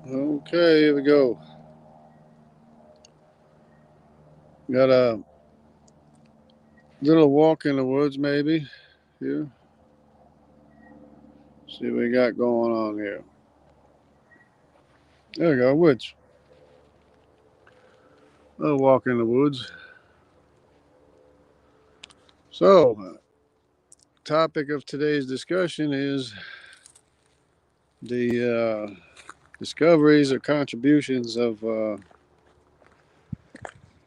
Okay, here we go. Got a little walk in the woods, maybe. Here. See what we got going on here. There we go, woods. A little walk in the woods. So, topic of today's discussion is the discoveries or contributions of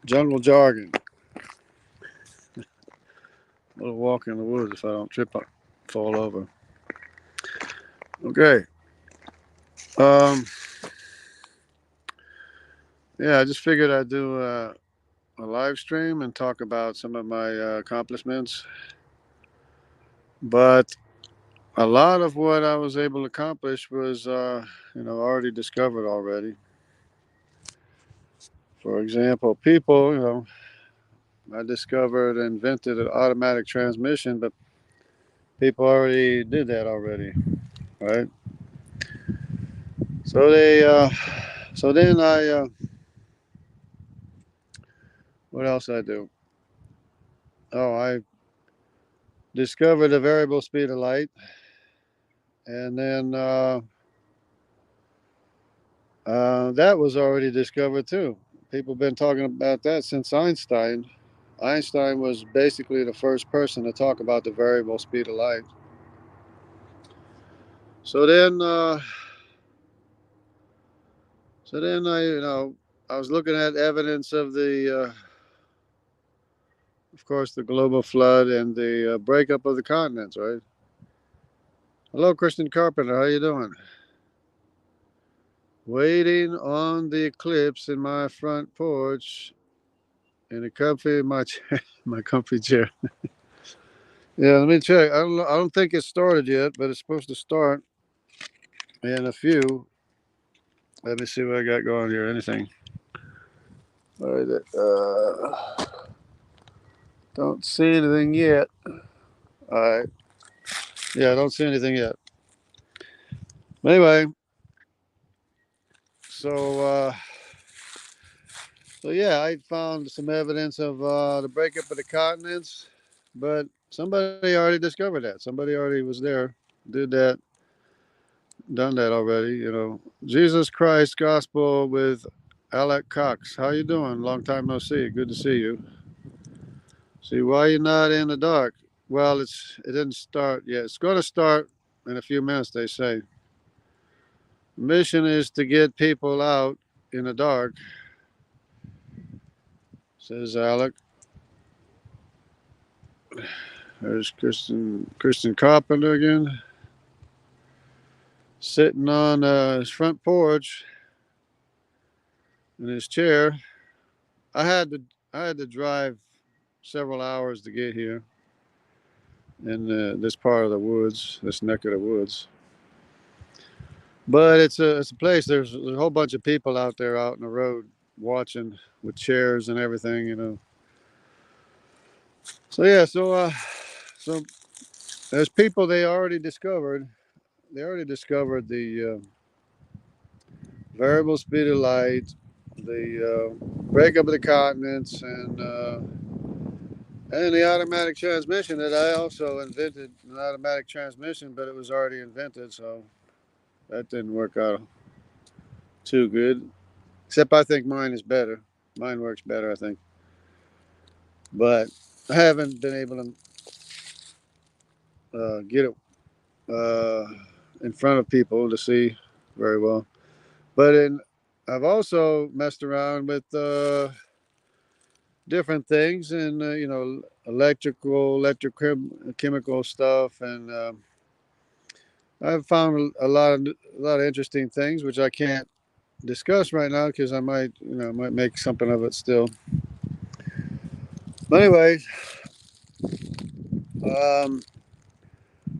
jungle jargon. A little walk in the woods if I don't trip up, fall over. Okay. Um, yeah, I just figured I'd do a live stream and talk about some of my accomplishments. But a lot of what I was able to accomplish was, already discovered already. For example, people, I discovered and invented an automatic transmission, but people already did that already, right? So so then what else I do? Oh, I discovered the variable speed of light, and then that was already discovered too. People have been talking about that since Einstein. Einstein was basically the first person to talk about the variable speed of light. So then, uh, so then I was looking at evidence of of course, the global flood and the breakup of the continents. Right. Hello, Christian Carpenter. How you doing? Waiting on the eclipse in my front porch in the comfy my chair, my comfy chair. Yeah, let me check. I don't think it started yet, but it's supposed to start in a few. Let me see what I got going here. Anything? All right. Don't see anything yet. All right. Yeah, I don't see anything yet. Anyway, so yeah, I found some evidence of the breakup of the continents, but somebody already discovered that. Somebody already was there, did that, done that already. Jesus Christ Gospel with Alec Cox. How you doing? Long time no see. Good to see you. See, why you not in the dark? Well, it didn't start yet. It's going to start in a few minutes. They say. The mission is to get people out in the dark, says Alec. There's Christian Carpenter again, sitting on his front porch in his chair. I had to I had to drive several hours to get here in this part of the woods, this neck of the woods. But it's a place. There's a whole bunch of people out there out in the road watching with chairs and everything. So yeah, so there's people they already discovered. They already discovered the variable speed of light, the breakup of the continents, and the automatic transmission that I also invented an automatic transmission, but it was already invented, so that didn't work out too good. Except I think mine is better. Mine works better, I think. But I haven't been able to get it uh, in front of people to see very well. But I've also messed around with different things and electrochemical stuff, and I've found a lot of interesting things which I can't discuss right now because I might make something of it still. But anyway, um,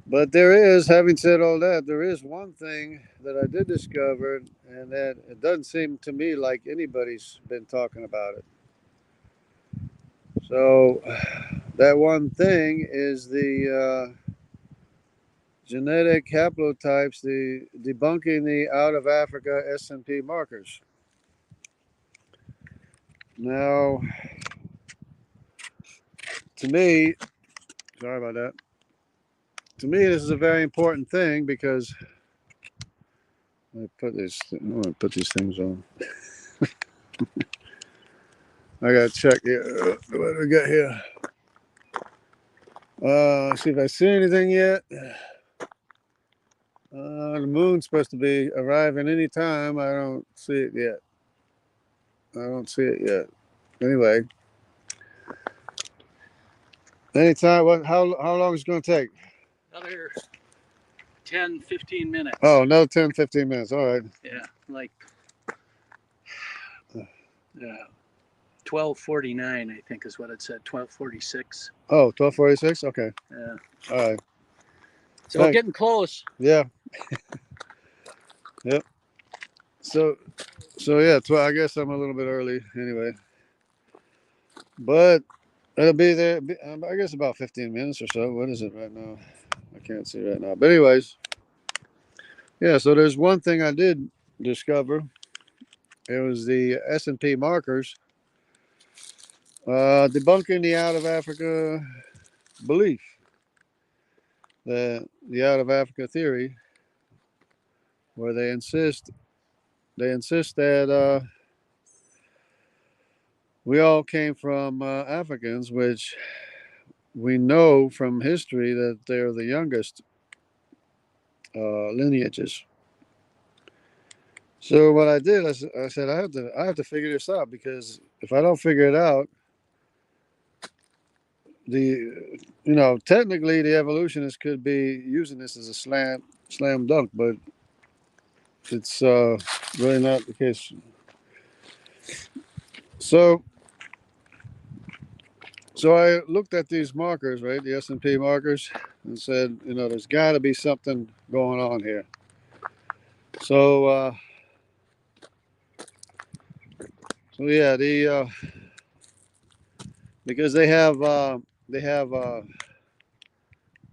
but there is, having said all that, there is one thing that I did discover, and that it doesn't seem to me like anybody's been talking about it. So that one thing is the genetic haplotypes, the debunking the out of Africa S&P markers. Now, to me, sorry about that. To me, this is a very important thing because I want to put these things on. I gotta check here. What do we got here? See if I see anything yet. The moon's supposed to be arriving any time. I don't see it yet. Anyway, anytime. How long is it going to take? Another 10, 15 minutes. Oh, another 10, 15 minutes. All right. Yeah, like 12:49, I think is what it said. 12:46. Oh, 12:46. Okay. Yeah. All right. So we're getting close. Yeah. Yep. So yeah. I guess I'm a little bit early anyway. But it'll be there. I guess about 15 minutes or so. What is it right now? I can't see right now. But anyways, yeah. So there's one thing I did discover. It was the S&P markers debunking the out of Africa belief, the out of Africa theory, where they insist that we all came from Africans, which we know from history that they're the youngest lineages. So what I did, I said I have to figure this out, because if I don't figure it out, technically the evolutionists could be using this as a slam dunk, but it's really not the case. So I looked at these markers, right, the S&P markers, and said, there's got to be something going on here. So yeah, because they have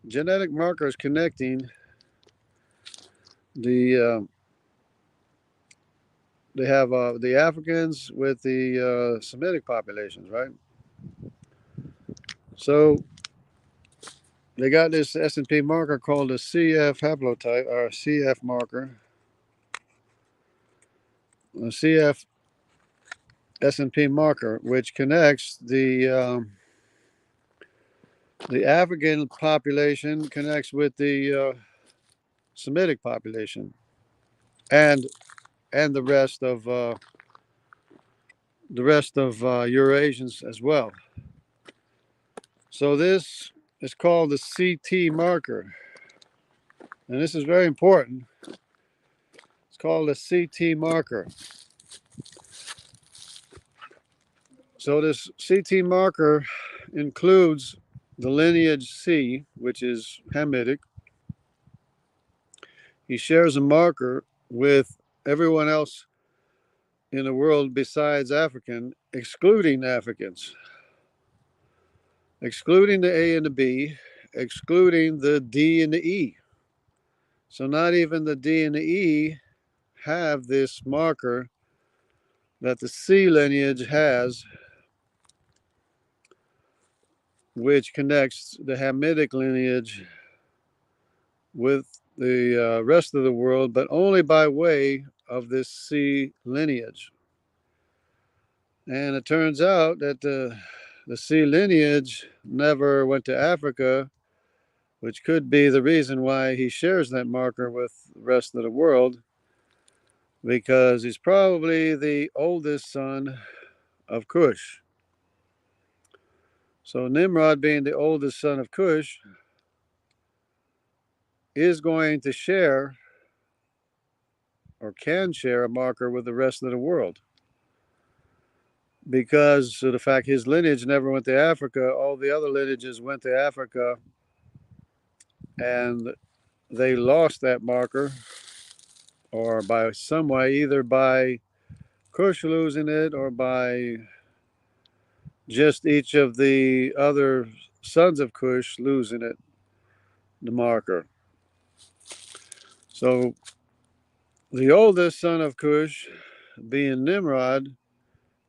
genetic markers connecting the they have the Africans with the Semitic populations, right? So they got this S&P marker called the CF haplotype, or CF marker, a CF S&P marker, which connects the African population, connects with the Semitic population, and the rest of Eurasians as well. So this is called the CT marker, and this is very important. It's called a CT marker. So this CT marker includes the lineage C, which is Hamitic. He shares a marker with everyone else in the world besides African, excluding Africans, excluding the A and the B, excluding the D and the E. So not even the D and the E have this marker that the C lineage has, which connects the Hamitic lineage with the rest of the world, but only by way of this C lineage. And it turns out that the C lineage never went to Africa, which could be the reason why he shares that marker with the rest of the world, because he's probably the oldest son of Cush. So Nimrod, being the oldest son of Cush, is going to share, or can share, a marker with the rest of the world. Because of the fact his lineage never went to Africa, all the other lineages went to Africa, and they lost that marker, or by some way, either by Cush losing it, or by just each of the other sons of Cush losing it, the marker. So the oldest son of Cush, being Nimrod,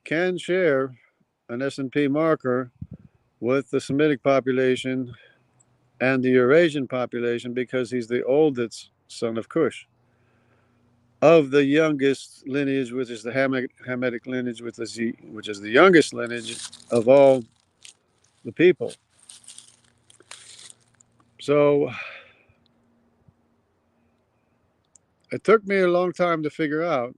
can share an S&P marker with the Semitic population and the Eurasian population because he's the oldest son of Cush. Of the youngest lineage, which is the Hamitic lineage, which is the youngest lineage of all the people. So it took me a long time to figure out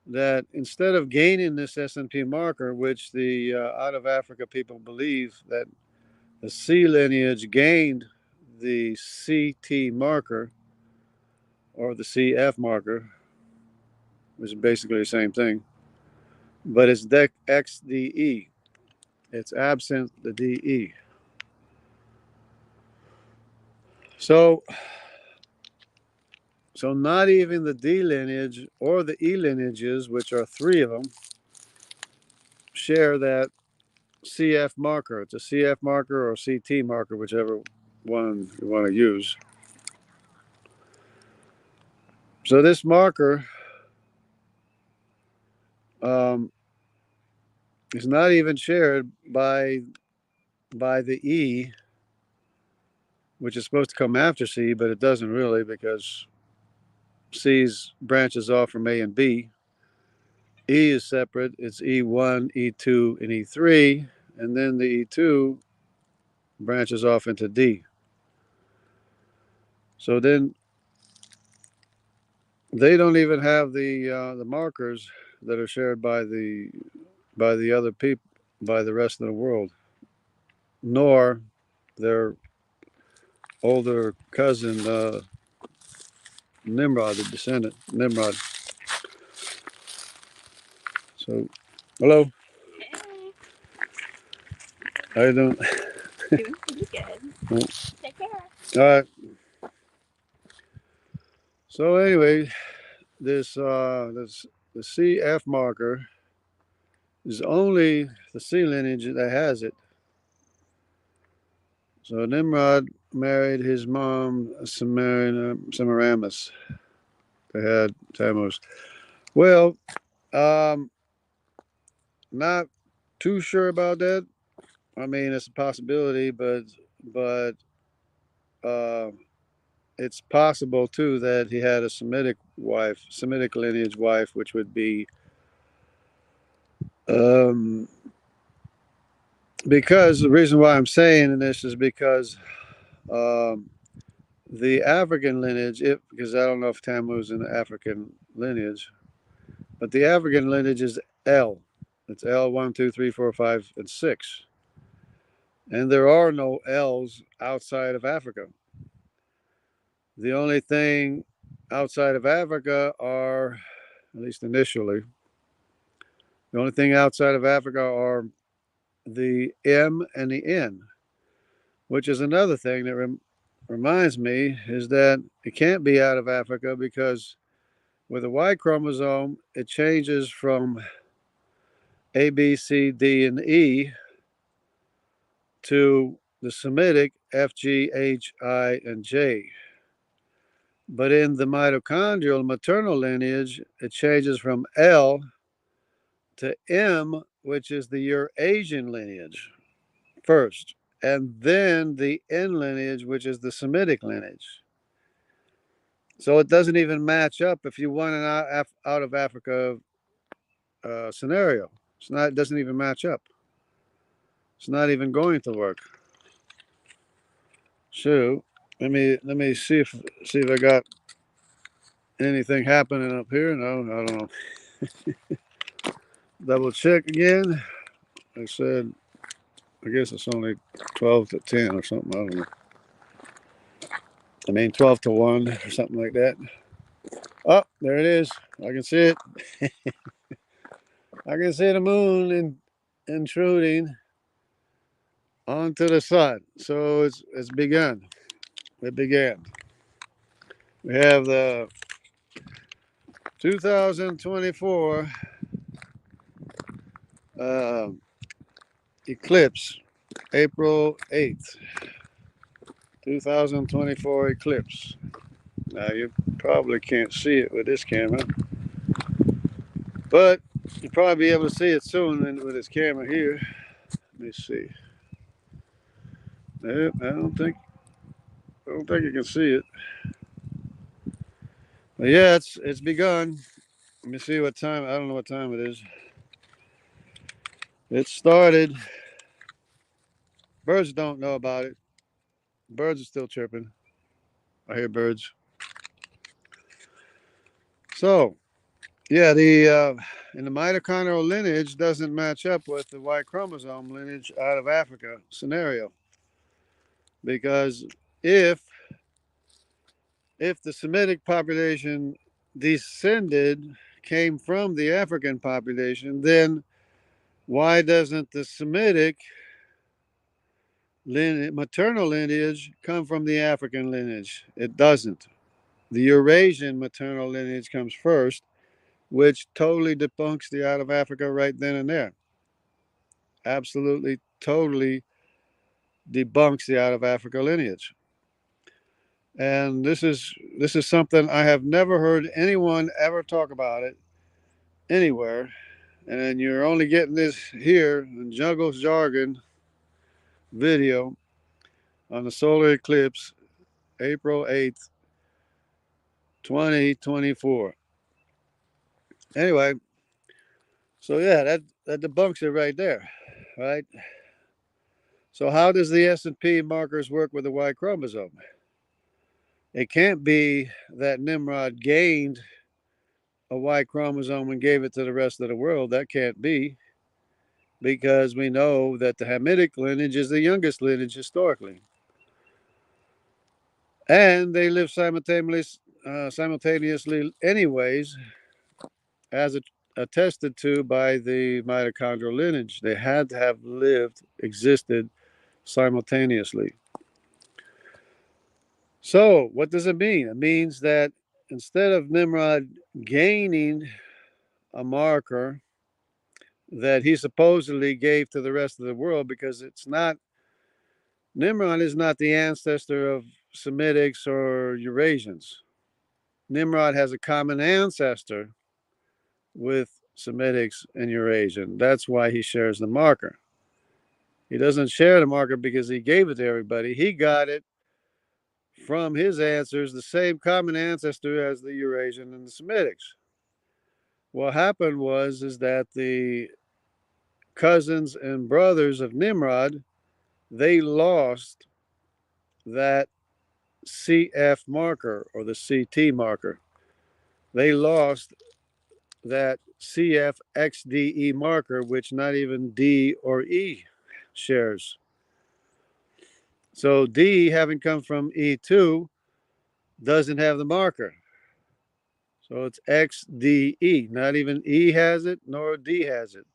that instead of gaining this S&P marker, which the out of Africa people believe that the C lineage gained the CT marker or the CF marker, which is basically the same thing, but it's XDE. It's absent the DE. So, so not even the D lineage or the E lineages, which are three of them, share that CF marker. It's a CF marker or CT marker, whichever one you want to use. So this marker um, is not even shared by the E, which is supposed to come after C, but it doesn't really because C's branches off from A and B. E is separate. It's E1, E2, and E3, and then the E2 branches off into D. So then they don't even have the markers that are shared by the other people, by the rest of the world, nor their older cousin Nimrod, the descendant Nimrod. So, hello, Hey, how you doing? doing pretty good. Take care. All right. So anyway, this the CF marker is only the C lineage that has it. So Nimrod married his mom Semiramis. They had Tammuz. Well, um, not too sure about that. I mean, it's a possibility, but uh, it's possible too that he had a Semitic wife, Semitic lineage wife, which would be um, because the reason why I'm saying this is because um, the African lineage, because I don't know if Tammuz is an African lineage, but the African lineage is L. It's L 1, 2, 3, 4, 5, and 6. And there are no L's outside of Africa. The only thing outside of Africa are, at least initially, the only thing outside of Africa are the M and the N, which is another thing that reminds me is that it can't be out of Africa because with a Y chromosome, it changes from A, B, C, D, and E to the Semitic F, G, H, I, and J. But in the mitochondrial maternal lineage, it changes from L to M, which is the Eurasian lineage first, and then the N lineage, which is the Semitic lineage. So it doesn't even match up if you want an out of Africa scenario. It's not. It doesn't even match up. It's not even going to work. So let me see if I got anything happening up here. No, I don't know. Double check again. I said I guess it's only 12 to 10 or something. I don't know. I mean 12 to 1 or something like that. Oh, there it is. I can see it. I can see the moon intruding onto the sun. So it's begun. It began. We have the 2024 uh, eclipse, April 8th, 2024 eclipse. Now you probably can't see it with this camera, but you'll probably be able to see it soon with this camera here. Let me see. Nope, I don't think you can see it. But yeah, it's begun. Let me see what time. I don't know what time it is. It started. Birds don't know about it. Birds are still chirping. I hear birds. So yeah, the in the mitochondrial lineage doesn't match up with the Y chromosome lineage out of Africa scenario, because if if the Semitic population descended came from the African population, then why doesn't the Semitic maternal lineage come from the African lineage? It doesn't. The Eurasian maternal lineage comes first, which totally debunks the out of Africa right then and there. Absolutely, totally debunks the out of Africa lineage. And this is something I have never heard anyone ever talk about it anywhere. And you're only getting this here in Jungle Jargon video on the solar eclipse, April 8th, 2024. Anyway, so yeah, that debunks it right there, right? So how does the S&P markers work with the Y chromosome? It can't be that Nimrod gained a Y chromosome and gave it to the rest of the world. That can't be, because we know that the Hamitic lineage is the youngest lineage historically. And they live simultaneously anyways, as attested to by the mitochondrial lineage. They had to have existed simultaneously. So, what does it mean? It means that instead of Nimrod gaining a marker that he supposedly gave to the rest of the world, because it's not, Nimrod is not the ancestor of Semitics or Eurasians. Nimrod has a common ancestor with Semitics and Eurasian. That's why he shares the marker. He doesn't share the marker because he gave it to everybody. He got it from his answers, the same common ancestor as the Eurasian and the Semitics. What happened was is that the cousins and brothers of Nimrod, they lost that CF marker or the CT marker. They lost that CFXDE marker, which not even D or E shares. So D, having come from E2, doesn't have the marker. So it's XDE. Not even E has it, nor D has it.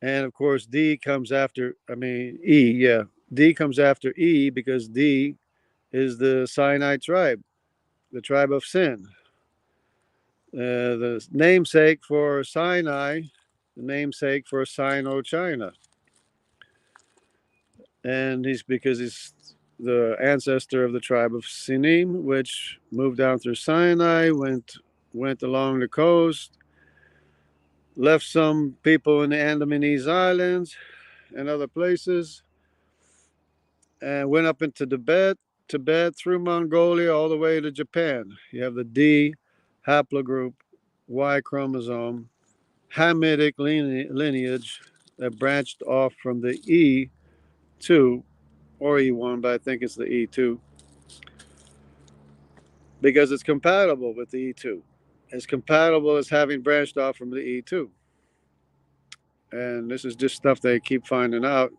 And of course, D comes after, E, yeah. D comes after E because D is the Sinai tribe, the tribe of sin. The namesake for Sinai, the namesake for Sino-China. And he's the ancestor of the tribe of Sinim, which moved down through Sinai, went along the coast, left some people in the Andamanese Islands and other places, and went up into Tibet through Mongolia all the way to Japan. You have the D haplogroup, Y chromosome, Hamitic lineage that branched off from the E2 or E1, but I think it's the E2 because it's compatible with the E2. It's compatible as having branched off from the E2. And this is just stuff they keep finding out.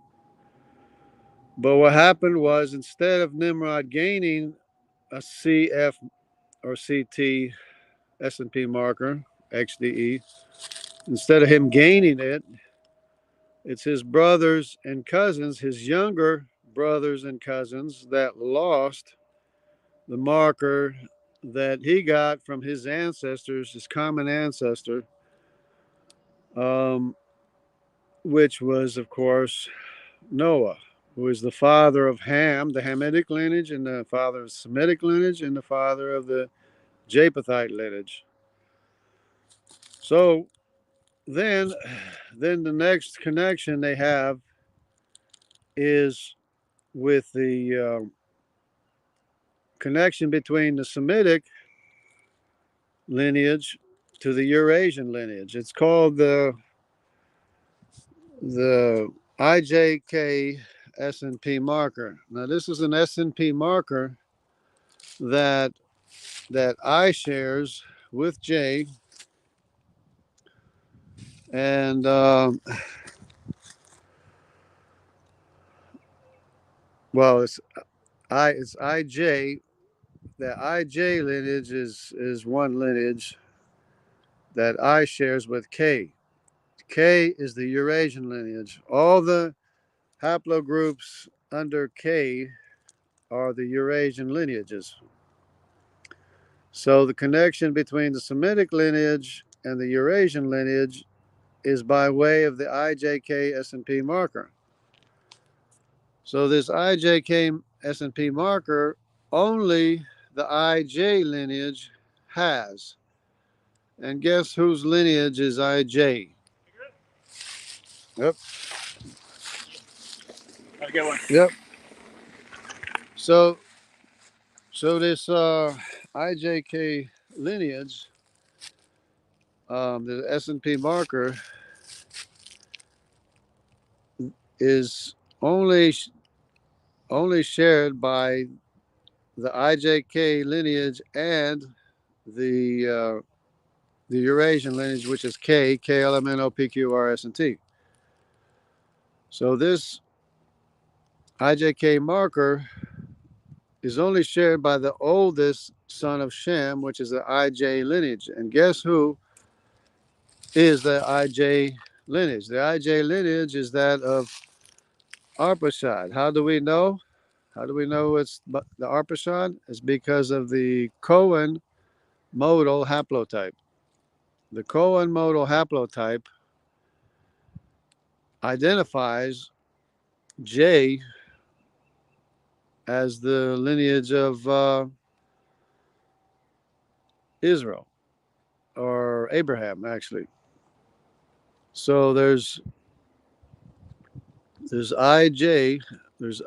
But what happened was, instead of Nimrod gaining a CF or CT S&P marker, XDE, instead of him gaining it, it's his brothers and cousins, his younger brothers and cousins, that lost the marker that he got from his ancestors, his common ancestor, um, which was, of course, Noah. who is the father of Ham, the Hamitic lineage, and the father of Semitic lineage, and the father of the Japhethite lineage. So then, then the next connection they have is with the connection between the Semitic lineage to the Eurasian lineage. It's called the IJK S&P marker. Now, this is an S&P marker that I shares with J, and well, it's IJ. The IJ lineage is one lineage that I shares with K. K is the Eurasian lineage. All the haplogroups under K are the Eurasian lineages. So the connection between the Semitic lineage and the Eurasian lineage is by way of the IJK S&P marker. So this IJK S&P marker only the IJ lineage has. And guess whose lineage is IJ? Yep. Have a good one. Yep. So this IJK lineage, the S&P marker, is only shared by the IJK lineage and the Eurasian lineage, which is K, KLMNO, PQ, RS, and T. So this IJK marker is only shared by the oldest son of Shem, which is the IJ lineage. And guess who is the IJ lineage? The IJ lineage is that of Arpachshad. How do we know? How do we know it's the Arpachshad? It's because of the Cohen modal haplotype. The Cohen modal haplotype identifies J as the lineage of Israel, or Abraham, actually. So there's IJ, there's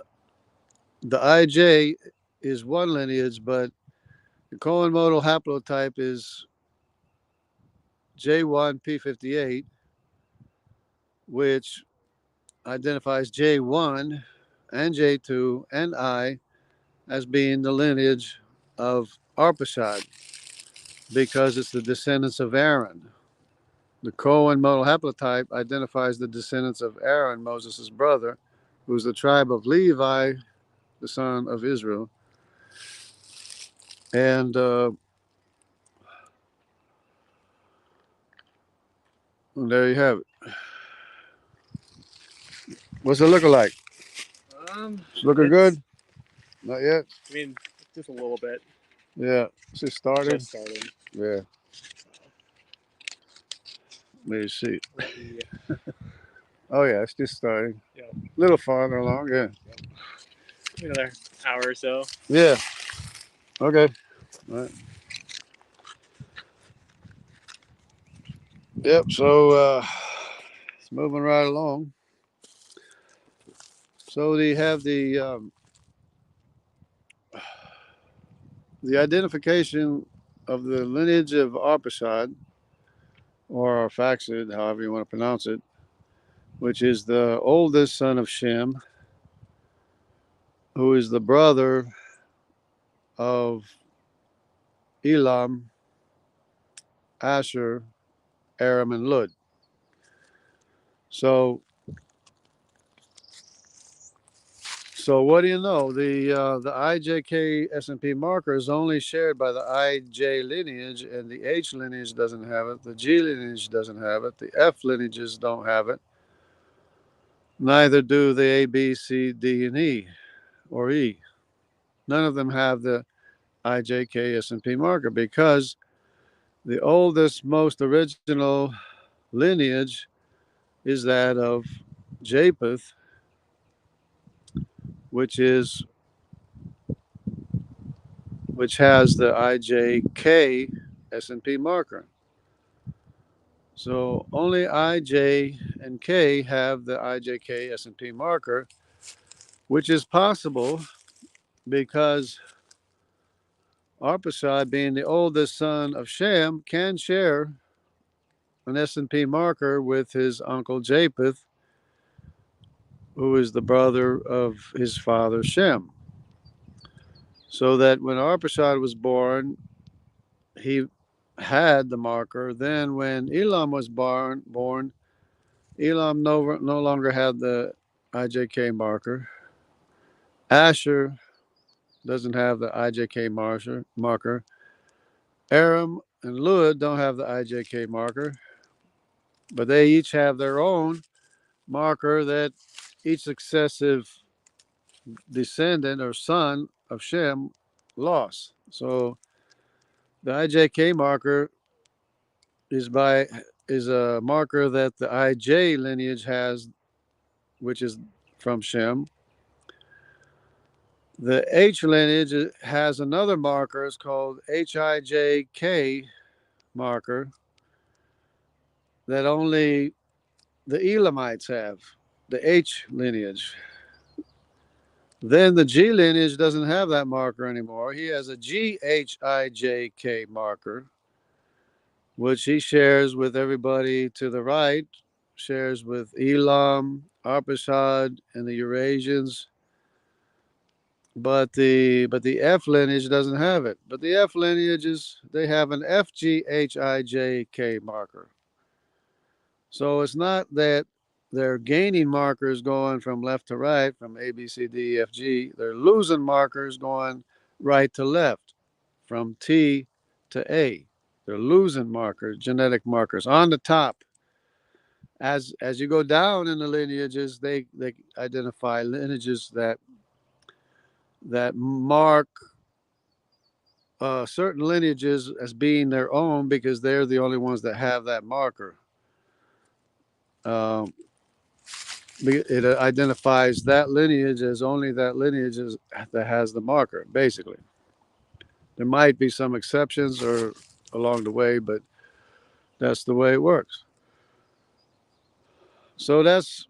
the IJ is one lineage, but the Cohen modal haplotype is J1P58, which identifies J1 and J2 and I as being the lineage of Arpachshad because it's the descendants of Aaron. The Cohen modal haplotype identifies the descendants of Aaron, Moses' brother, who's the tribe of Levi, the son of Israel. And there you have it. What's it looking like? It's looking good? Not yet? I mean, just a little bit. Yeah. It's just starting? Just starting. Yeah. Let me see. Oh, yeah, it's just starting. Yeah. A little farther along, yeah. Another hour or so. Yeah. Okay. All right. Yep, so it's moving right along. So they have the identification of the lineage of Arpachshad, or Arphaxad, however you want to pronounce it, which is the oldest son of Shem, who is the brother of Elam, Asher, Aram, and Lud. So what do you know? The IJK S&P marker is only shared by the IJ lineage, and the H lineage doesn't have it. The G lineage doesn't have it. The F lineages don't have it. Neither do the A, B, C, D, and E, or E. None of them have the IJK S&P marker because the oldest, most original lineage is that of Japheth, which is which has the IJK S&P marker. So only IJ and K have the IJK S&P marker, which is possible because Arpachshad, being the oldest son of Shem, can share an S&P marker with his uncle Japheth, who is the brother of his father Shem. So that when Arpachshad was born, he had the marker. Then when Elam was born, Elam no longer had the IJK marker. Asher doesn't have the IJK marker. Aram and Lud don't have the IJK marker, but they each have their own marker that each successive descendant or son of Shem lost. So the IJK marker is a marker that the IJ lineage has, which is from Shem. The H lineage has another marker. It's called HIJK marker that only the Elamites have, the H lineage. Then the G lineage doesn't have that marker anymore. He has a GHIJK marker, which he shares with everybody to the right, shares with Elam, Arpachshad, and the Eurasians. But the F lineage doesn't have it. But the F lineages, they have an FGHIJK marker. So it's not that they're gaining markers going from left to right, from A, B, C, D, E, F, G. They're losing markers going right to left, from T to A. They're losing markers, genetic markers on the top. As you go down in the lineages, they identify lineages that mark certain lineages as being their own because they're the only ones that have that marker. Um, it identifies that lineage as only that lineage that has the marker, basically. There might be some exceptions or along the way, but that's the way it works. So that's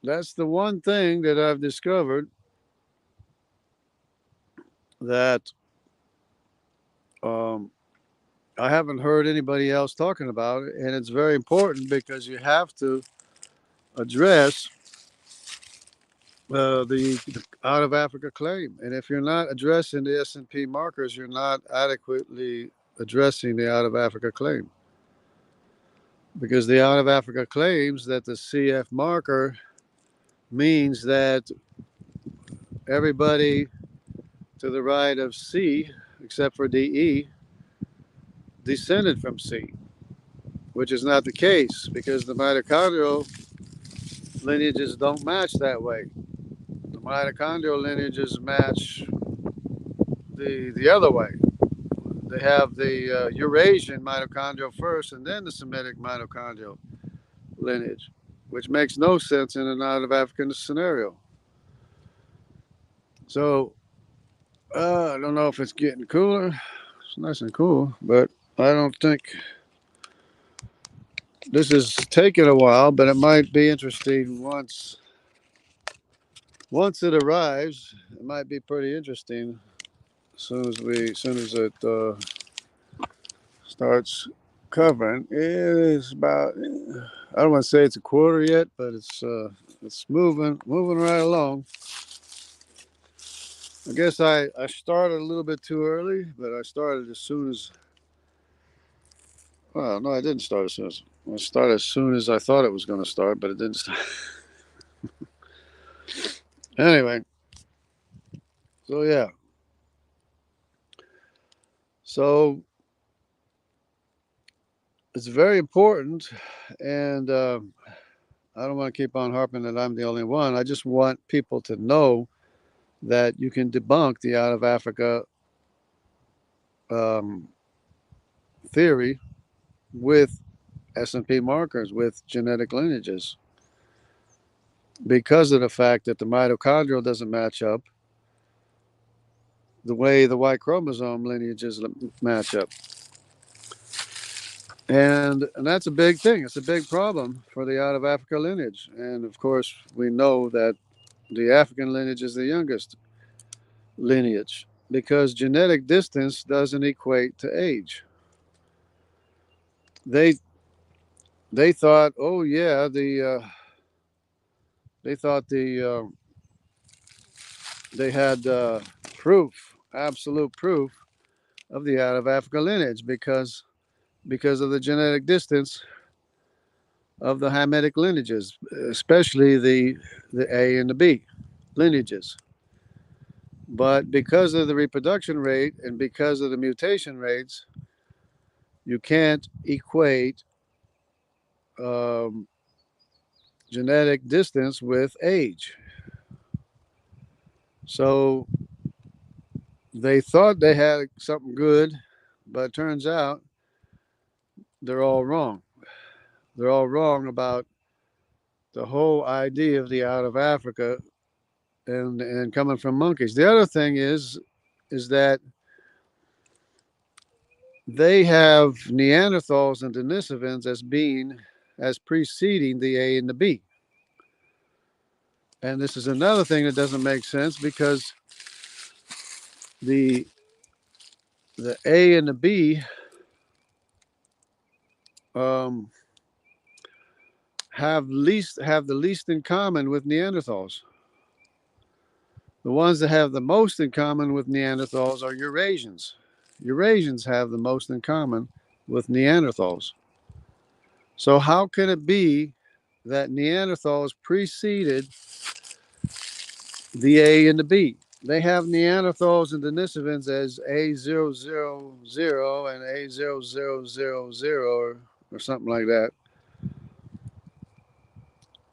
the one thing that I've discovered that um, I haven't heard anybody else talking about it, and it's very important because you have to address the out of Africa claim. And if you're not addressing the S&P markers, you're not adequately addressing the out of Africa claim. Because the out of Africa claims that the CF marker means that everybody to the right of C, except for DE, descended from C, which is not the case because the mitochondrial lineages don't match that way. The mitochondrial lineages match the other way. They have the Eurasian mitochondrial first and then the Semitic mitochondrial lineage, which makes no sense in an out of African scenario. So I don't know if it's getting cooler. It's nice and cool, but I don't think this is taking a while, but it might be interesting once it arrives. It might be pretty interesting as soon as it starts covering. It is about, I don't want to say it's a quarter yet, but it's moving right along. I guess I started a little bit too early, but I started as soon as, well, no, I didn't start as soon as, I started as soon as I thought it was going to start, but it didn't start. Anyway, so yeah. So it's very important, and I don't want to keep on harping that I'm the only one. I just want people to know that you can debunk the out of Africa um, theory with S&P markers, with genetic lineages. because of the fact that the mitochondrial doesn't match up the way the Y chromosome lineages match up. And that's a big thing. It's a big problem for the out of Africa lineage. And of course, we know that the African lineage is the youngest lineage because genetic distance doesn't equate to age. They they thought, oh yeah, they thought they had proof, absolute proof of the out of Africa lineage because of the genetic distance of the Hamitic lineages, especially the A and the B lineages. But because of the reproduction rate and because of the mutation rates, you can't equate um, genetic distance with age. So they thought they had something good, but it turns out they're all wrong. They're all wrong about the whole idea of the out of Africa and coming from monkeys. The other thing is that they have Neanderthals and Denisovans as preceding the A and the B. And this is another thing that doesn't make sense because the the A and the B um, have the least in common with Neanderthals. The ones that have the most in common with Neanderthals are Eurasians. Eurasians have the most in common with Neanderthals. So how can it be that Neanderthals preceded the A and the B? They have Neanderthals and Denisovans as A000 and A0000 or something like that.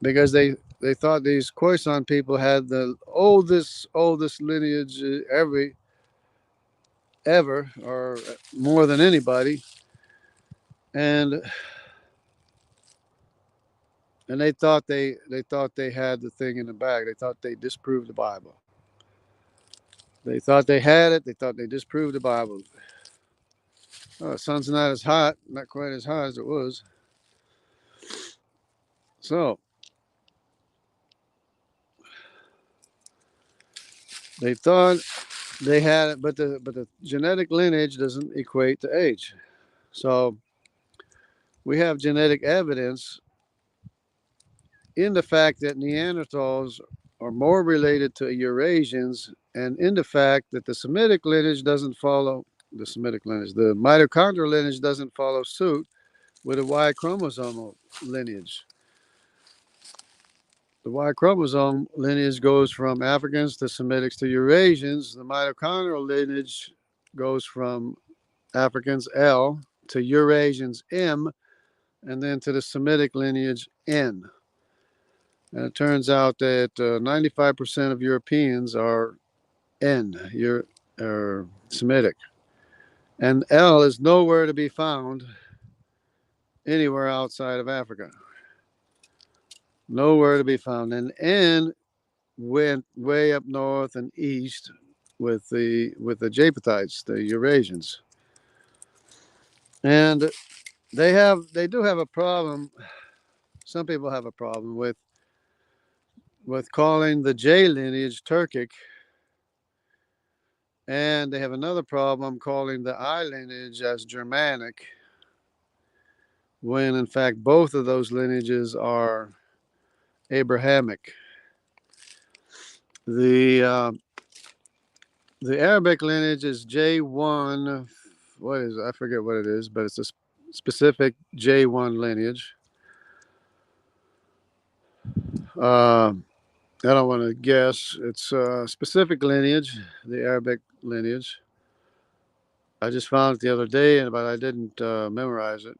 Because they thought these Khoisan people had the oldest lineage ever or more than anybody, and they thought they had the thing in the bag. They thought they disproved the Bible. They thought they had it. They thought they disproved the Bible. Oh, the sun's not as hot, not quite as hot as it was. So they thought they had it, but the genetic lineage doesn't equate to age. So we have genetic evidence in the fact that Neanderthals are more related to Eurasians, and in the fact that the Semitic lineage doesn't follow the Semitic lineage, the mitochondrial lineage doesn't follow suit with a Y chromosomal lineage. The Y chromosome lineage goes from Africans to Semitics to Eurasians. The mitochondrial lineage goes from Africans L to Eurasians M, and then to the Semitic lineage N. And it turns out that 95% of Europeans are N, or Semitic. And L is nowhere to be found anywhere outside of Africa. Nowhere to be found. And N went way up north and east with the Japhethites, the Eurasians. And they do have a problem. Some people have a problem with calling the J lineage Turkic, and they have another problem calling the I lineage as Germanic, when in fact both of those lineages are Abrahamic. The Arabic lineage is J1. What is it? I forget what it is, but it's a specific J1 lineage. I don't want to guess. It's a specific lineage, the Arabic lineage. I just found it the other day, but I didn't memorize it.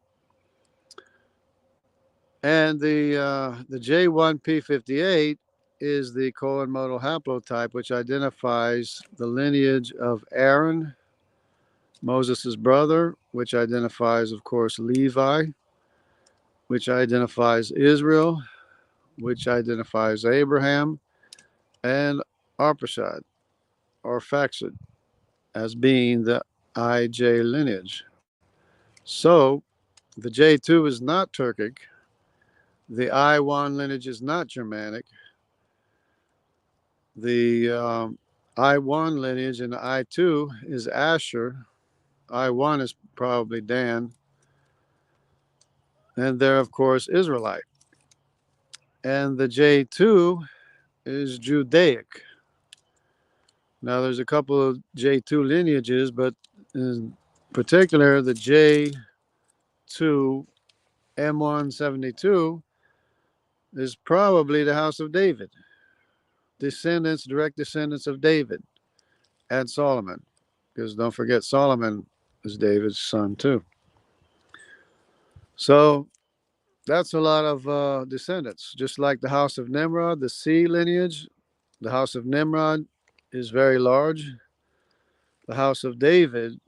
And the J1P58 is the colon modal haplotype, which identifies the lineage of Aaron, Moses' brother, which identifies, of course, Levi, which identifies Israel, which identifies Abraham and Arpachshad or Faxad as being the IJ lineage. So the J2 is not Turkic. The I1 lineage is not Germanic. The I1 lineage and the I2 is Asher. I1 is probably Dan. And they're, of course, Israelite. And the J2 is Judaic. Now, there's a couple of J2 lineages, but in particular, the J2 M172 is probably the house of David, direct descendants of David and Solomon. Because don't forget, Solomon is David's son, too. So that's a lot of descendants. Just like the house of Nimrod, the C lineage, the house of Nimrod is very large. The house of David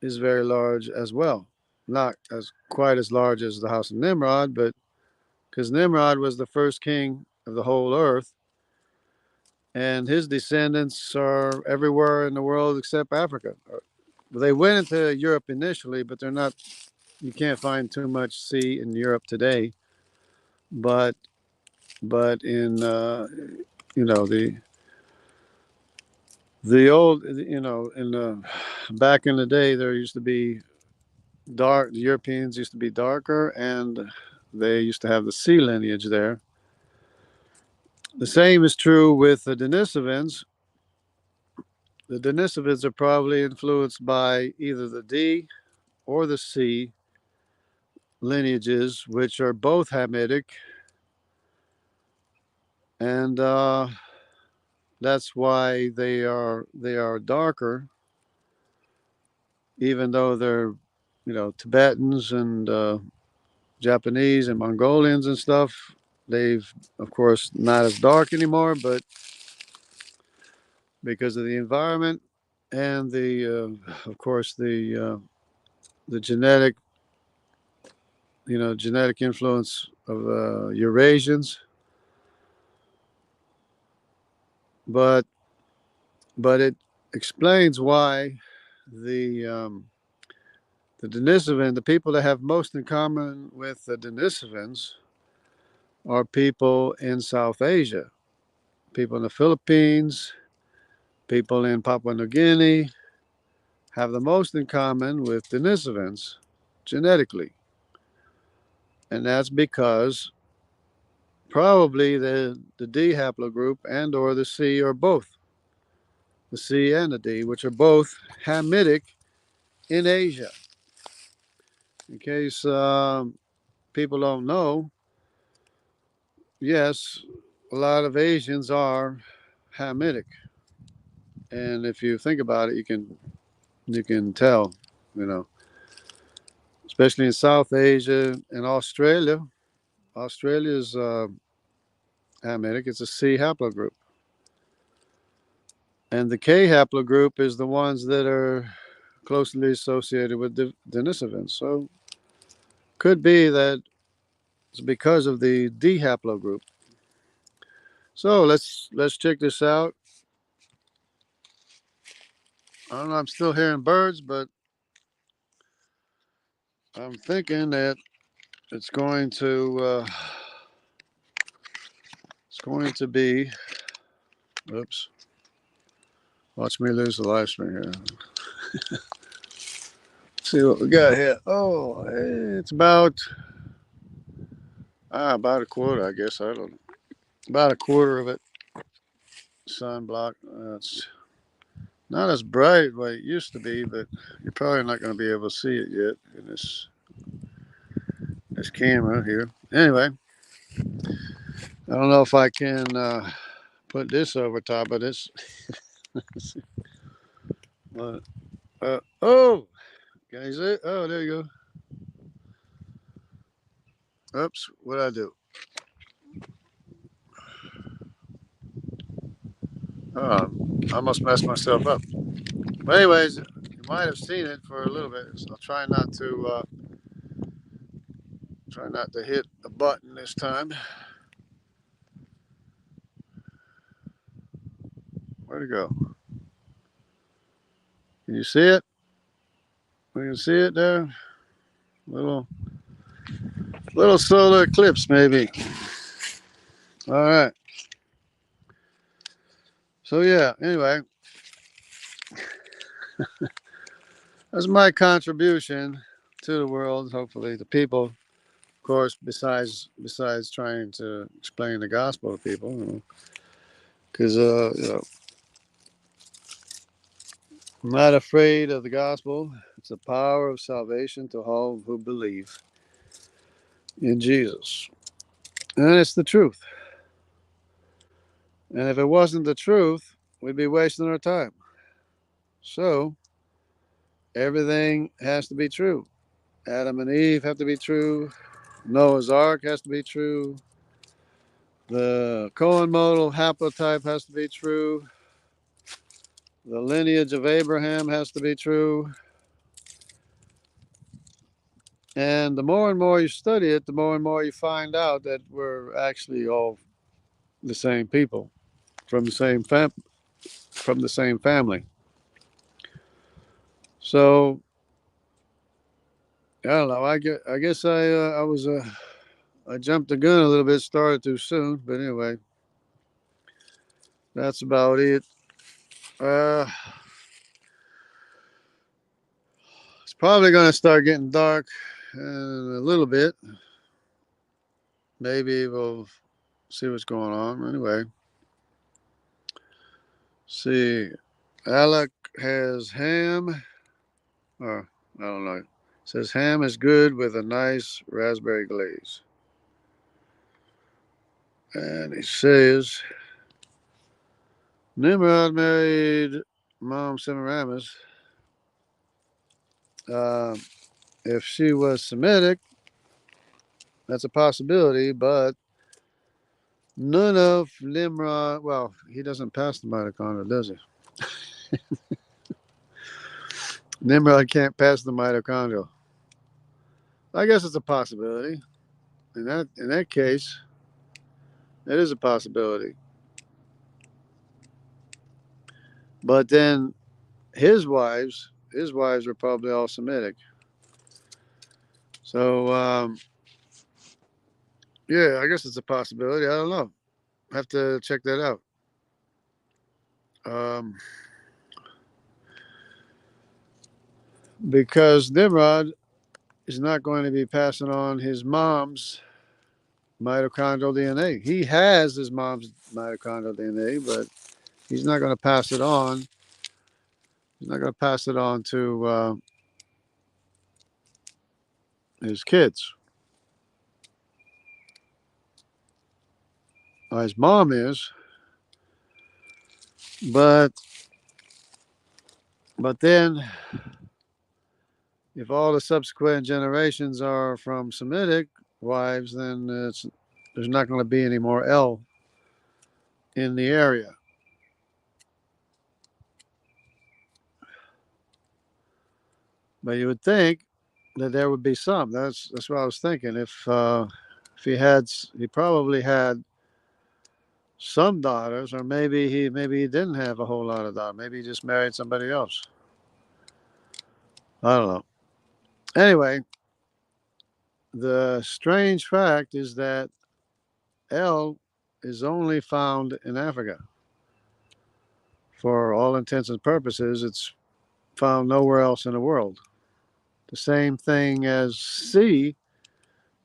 is very large as well. Not as quite as large as the house of Nimrod, but because Nimrod was the first king of the whole earth, and his descendants are everywhere in the world except Africa. They went into Europe initially, but they're not. You can't find too much sea in Europe today. But in the old in the back in the day there used to be dark. The Europeans used to be darker, and they used to have the sea lineage there. The same is true with the Denisovans. The Denisovans are probably influenced by either the D or the C lineages, which are both Hamitic, and that's why they are darker, even though they're Tibetans and Japanese and Mongolians and stuff. They've, of course, not as dark anymore, but because of the environment and of course, the genetic influence of Eurasians. But it explains why the Denisovan, the people that have most in common with the Denisovans, are people in South Asia, people in the Philippines, people in Papua New Guinea, have the most in common with Denisovans genetically. And that's because probably the D haplogroup and or the C or both, the C and the D, which are both Hamitic in Asia. In case people don't know, yes, a lot of Asians are Hamitic, and if you think about it, you can tell, you know, especially in South Asia and Australia. Australia is Hamitic. It's a C haplogroup, and the K haplogroup is the ones that are closely associated with Denisovans. So could be that it's because of the D haplogroup. So let's check this out. I don't know. I'm still hearing birds, but I'm thinking that it's going to be. Oops! Watch me lose the live stream here. Let's see what we got here. Oh, it's about a quarter, I guess. I don't know. About a quarter of it sunblock. It's not as bright what it used to be, but you're probably not going to be able to see it yet in this camera here. Anyway, I don't know if I can put this over top of this. But, oh, can you see it? Oh, there you go. Oops, what'd I do? Oh, I almost messed myself up. But anyways, you might have seen it for a little bit. So I'll try not to hit a button this time. Where'd it go? Can you see it? We can see it there. Little solar eclipse, maybe. All right. So yeah. Anyway, that's my contribution to the world. Hopefully, the people, of course, besides trying to explain the gospel to people, because I'm not afraid of the gospel. It's the power of salvation to all who believe in Jesus, and it's the truth. And if it wasn't the truth, we'd be wasting our time. So everything has to be true. Adam and Eve have to be true. Noah's Ark has to be true. The Cohen modal haplotype has to be true. The lineage of Abraham has to be true. And the more and more you study it, the more and more you find out that we're actually all the same people from the same family. So I don't know. I guess I jumped the gun a little bit, started too soon, but anyway, that's about it. Uh, it's probably going to start getting dark in a little bit. Maybe we'll see what's going on. Anyway, see, Alec has ham. Or I don't know. It says ham is good with a nice raspberry glaze. And he says Nimrod married Mom Semiramis. If she was Semitic, that's a possibility, but none of Nimrod, well, he doesn't pass the mitochondria, does he? Nimrod can't pass the mitochondria. I guess it's a possibility. In that case, it is a possibility. But then his wives were probably all Semitic. So yeah, I guess it's a possibility. I don't know. Have to check that out. Because Nimrod is not going to be passing on his mom's mitochondrial DNA. He has his mom's mitochondrial DNA, but he's not going to pass it on. He's not going to pass it on to his kids. His mom is, but then if all the subsequent generations are from Semitic wives, then there's not going to be any more L in the area. But you would think that there would be some. That's what I was thinking. If he probably had some daughters, or maybe he didn't have a whole lot of daughters. Maybe he just married somebody else. I don't know. Anyway, the strange fact is that L is only found in Africa. For all intents and purposes, it's found nowhere else in the world. The same thing as C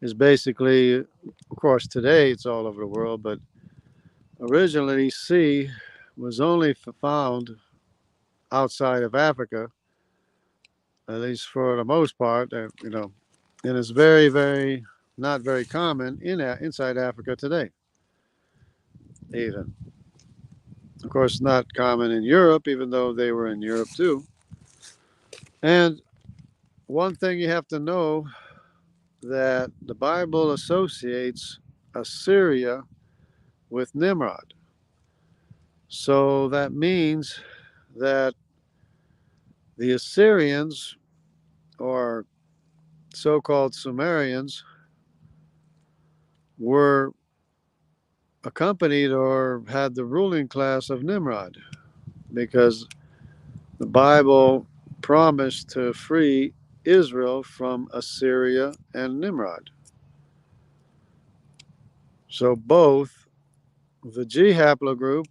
is basically, of course, today it's all over the world, but originally C was only found outside of Africa, at least for the most part, and it's very, very not very common inside Africa today. Even, of course, not common in Europe, even though they were in Europe too. And one thing you have to know that the Bible associates Assyria with Nimrod. So that means that the Assyrians, or so-called Sumerians, were accompanied or had the ruling class of Nimrod. because the Bible promised to free Israel from Assyria and Nimrod. So both the G haplogroup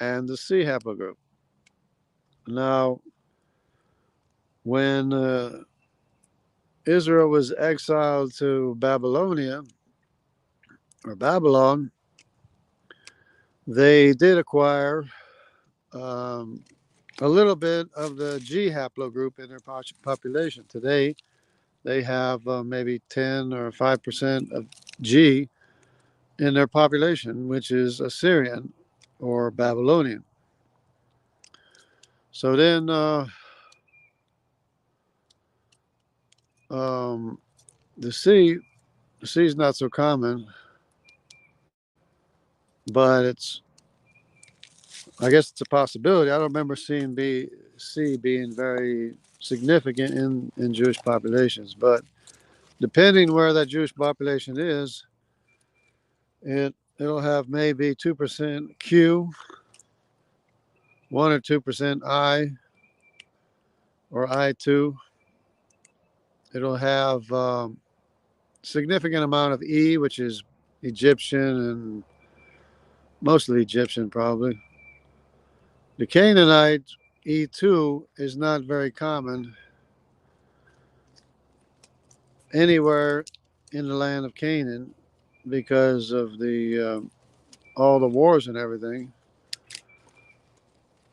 and the C haplogroup. Now, when Israel was exiled to Babylonia or Babylon, they did acquire um, a little bit of the G haplogroup in their population. Today, they have maybe 10 or 5% of G in their population, which is Assyrian or Babylonian. So then the C is not so common, but I guess it's a possibility. I don't remember seeing C being very significant in Jewish populations, but depending where that Jewish population is, it'll have maybe 2% Q, 1 or 2% I, or I2. It'll have significant amount of E, which is Egyptian and mostly Egyptian probably. The Canaanite E2 is not very common anywhere in the land of Canaan because of the all the wars and everything.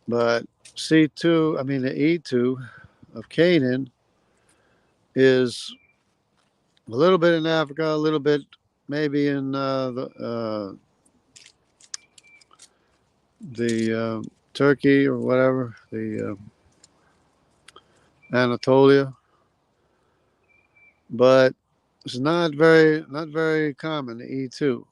But C2, I mean the E2 of Canaan is a little bit in Africa, a little bit maybe in the Turkey or whatever, the Anatolia, but it's not very common. The E2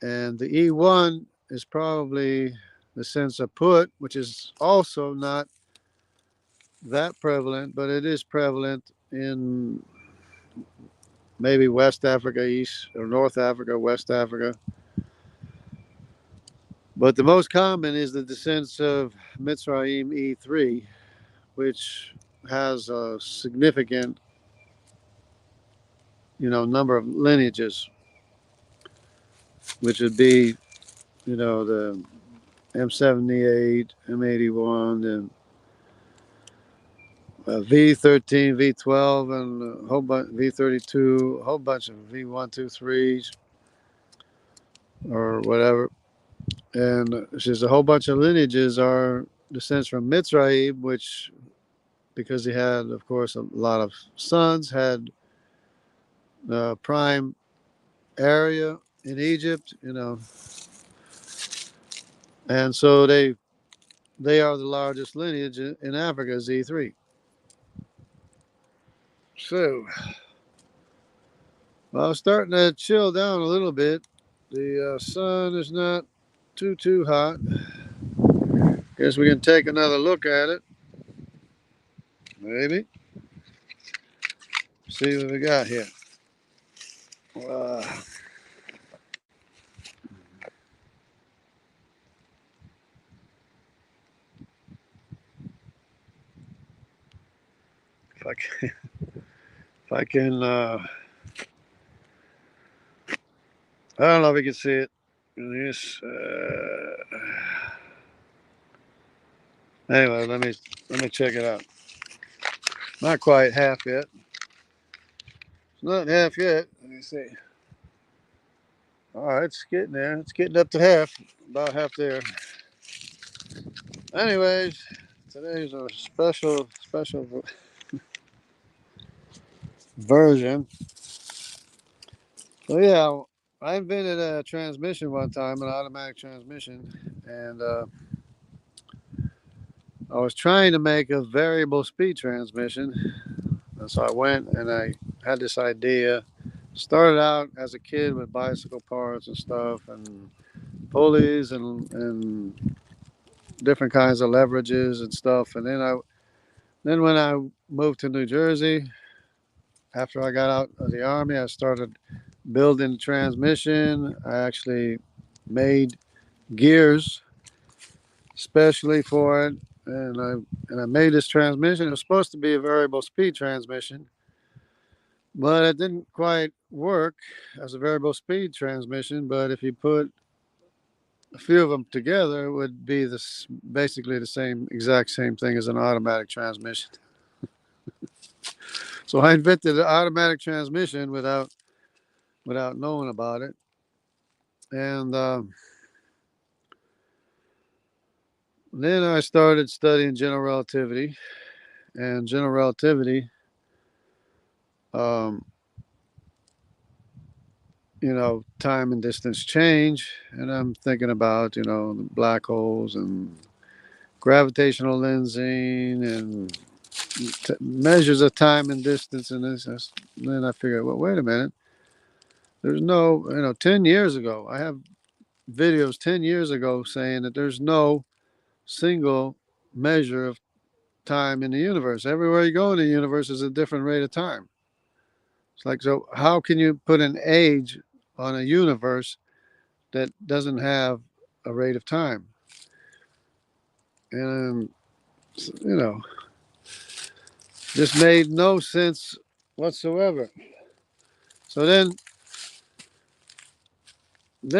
and the E1 is probably the sense of put, which is also not that prevalent, but it is prevalent in maybe West Africa, East or North Africa, West Africa. But the most common is the descents of Mitzrayim E3, which has a significant, number of lineages, which would be, the M78, M81, and V13, V12, and a whole bunch V32, a whole bunch of V123s or whatever. And it's just a whole bunch of lineages are descends from Mitzrayim, which, because he had, of course, a lot of sons, had the prime area in Egypt, and so they are the largest lineage in Africa, Z3. So, well, starting to chill down a little bit. The sun is not too hot. Guess we can take another look at it. Maybe. See what we got here. Uh, if I can, if I can, I don't know if you can see it. Yes. Anyway, let me check it out. Not quite half yet. It's not half yet. Let me see. All right, it's getting there. It's getting up to half. About half there. Anyways, today's a special version. So yeah, I invented a transmission one time, an automatic transmission, and I was trying to make a variable speed transmission. And so I went and I had this idea. Started out as a kid with bicycle parts and stuff, and pulleys and different kinds of leverages and stuff. And then when I moved to New Jersey, after I got out of the army, I started building the transmission. I actually made gears especially for it. And I made this transmission. It was supposed to be a variable speed transmission, but it didn't quite work as a variable speed transmission. But if you put a few of them together, it would be this basically the same exact same thing as an automatic transmission. So I invented an automatic transmission without knowing about it, and then I started studying general relativity, and general relativity, um, time and distance change, and I'm thinking about black holes and gravitational lensing and measures of time and distance, and then I figured, well, wait a minute. There's no, 10 years ago, I have videos 10 years ago saying that there's no single measure of time in the universe. Everywhere you go in the universe is a different rate of time. It's like, so how can you put an age on a universe that doesn't have a rate of time? And, you know, just made no sense whatsoever. So then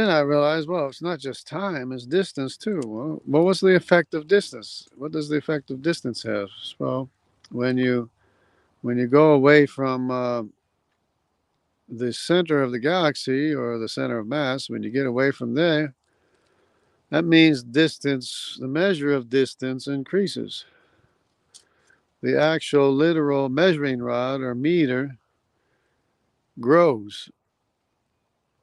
I realized, well, it's not just time, it's distance too. Well, what's the effect of distance? What does the effect of distance have? Well, when you go away from the center of the galaxy or the center of mass, when you get away from there, that means distance, the measure of distance increases. The actual literal measuring rod or meter grows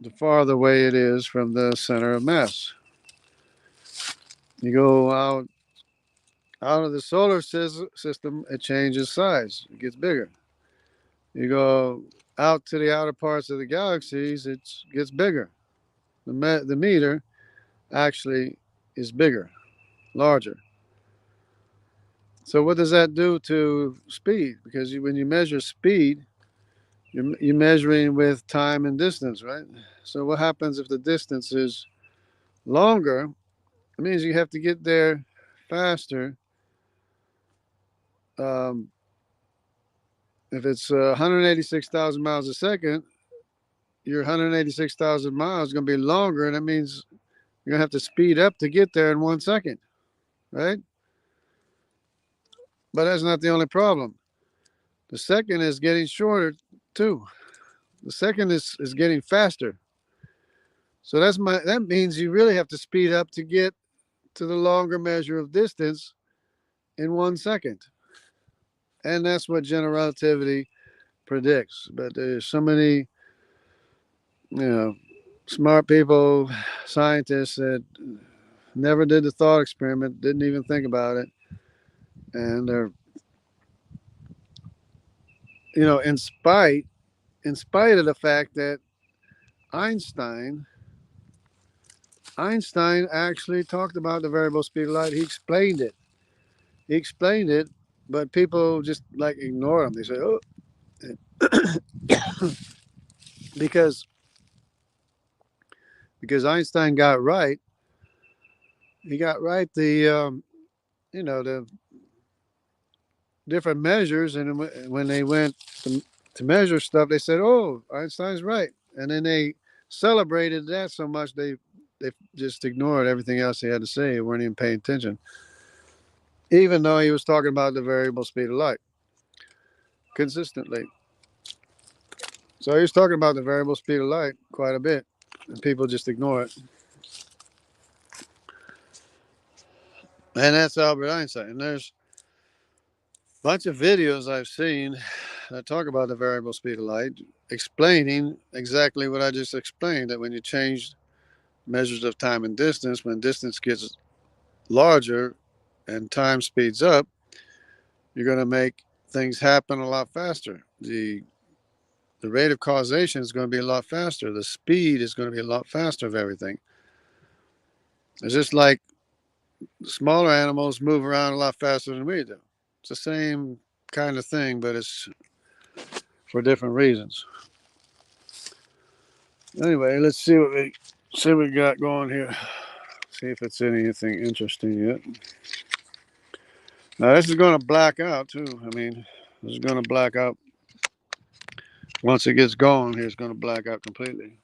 the farther away it is from the center of mass. You go out of the solar system, it changes size. It gets bigger. You go out to the outer parts of the galaxies, it gets bigger. The meter actually is bigger, larger. So what does that do to speed? Because when you measure speed, you're measuring with time and distance, right? So what happens if the distance is longer? It means you have to get there faster. Um, if it's 186,000 miles a second, your 186,000 miles is going to be longer, and that means you're going to have to speed up to get there in 1 second, right? But that's not the only problem. The second is getting shorter too. The second is getting faster. So that means you really have to speed up to get to the longer measure of distance in 1 second. And that's what general relativity predicts. But there's so many, smart people, scientists that never did the thought experiment, didn't even think about it. And they're, in spite of the fact that Einstein actually talked about the variable speed of light. He explained it, but people just like ignore him. They say, "Oh," because Einstein got right. He got right the different measures, and when they went to measure stuff, they said, "Oh, Einstein's right," and then they celebrated that so much they just ignored everything else he had to say. They weren't even paying attention, even though he was talking about the variable speed of light consistently. So he was talking about the variable speed of light quite a bit, and people just ignore it. And that's Albert Einstein. And there's a bunch of videos I've seen that talk about the variable speed of light, explaining exactly what I just explained, that when you change measures of time and distance, when distance gets larger and time speeds up, you're going to make things happen a lot faster. The rate of causation is going to be a lot faster. The speed is going to be a lot faster of everything. It's just like smaller animals move around a lot faster than we do. It's the same kind of thing, but it's for different reasons. Anyway, let's see what we got going here. See if it's anything interesting yet. Now this is going to black out too. I mean, this is going to black out. Once it gets going, here it's going to black out completely.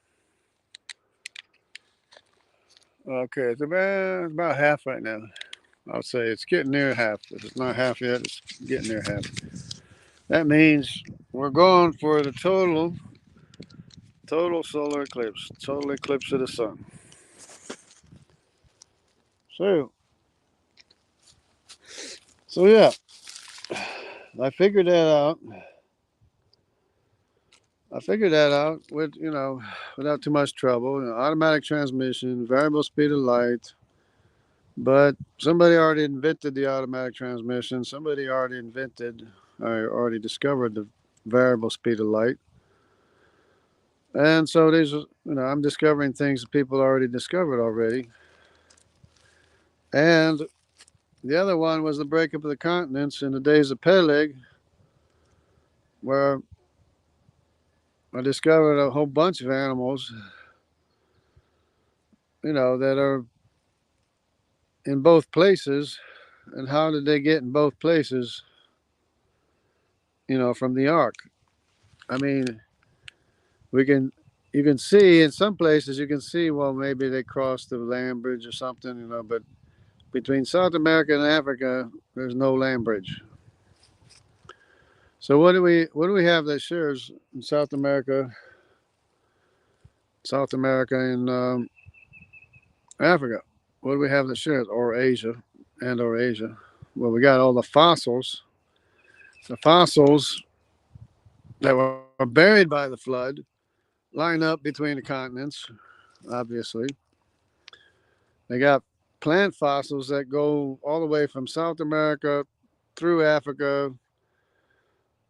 Okay, it's about half right now. I would say it's getting near half. If it's not half yet, it's getting near half. That means we're going for the total solar eclipse, total eclipse of the sun. So yeah, I figured that out. With without too much trouble. Automatic transmission, variable speed of light. But somebody already invented the automatic transmission. Somebody already invented or already discovered the variable speed of light. And so I'm discovering things that people already discovered already. And the other one was the breakup of the continents in the days of Peleg, where I discovered a whole bunch of animals, that are in both places. And how did they get in both places, from the ark? I mean, you can see in some places, you can see, well, maybe they crossed the land bridge or something, but between South America and Africa, there's no land bridge. So what do we have that shares in South America and Africa? What do we have that shares, or Asia? Well, we got all the fossils that were buried by the flood, line up between the continents. Obviously, they got plant fossils that go all the way from South America through Africa,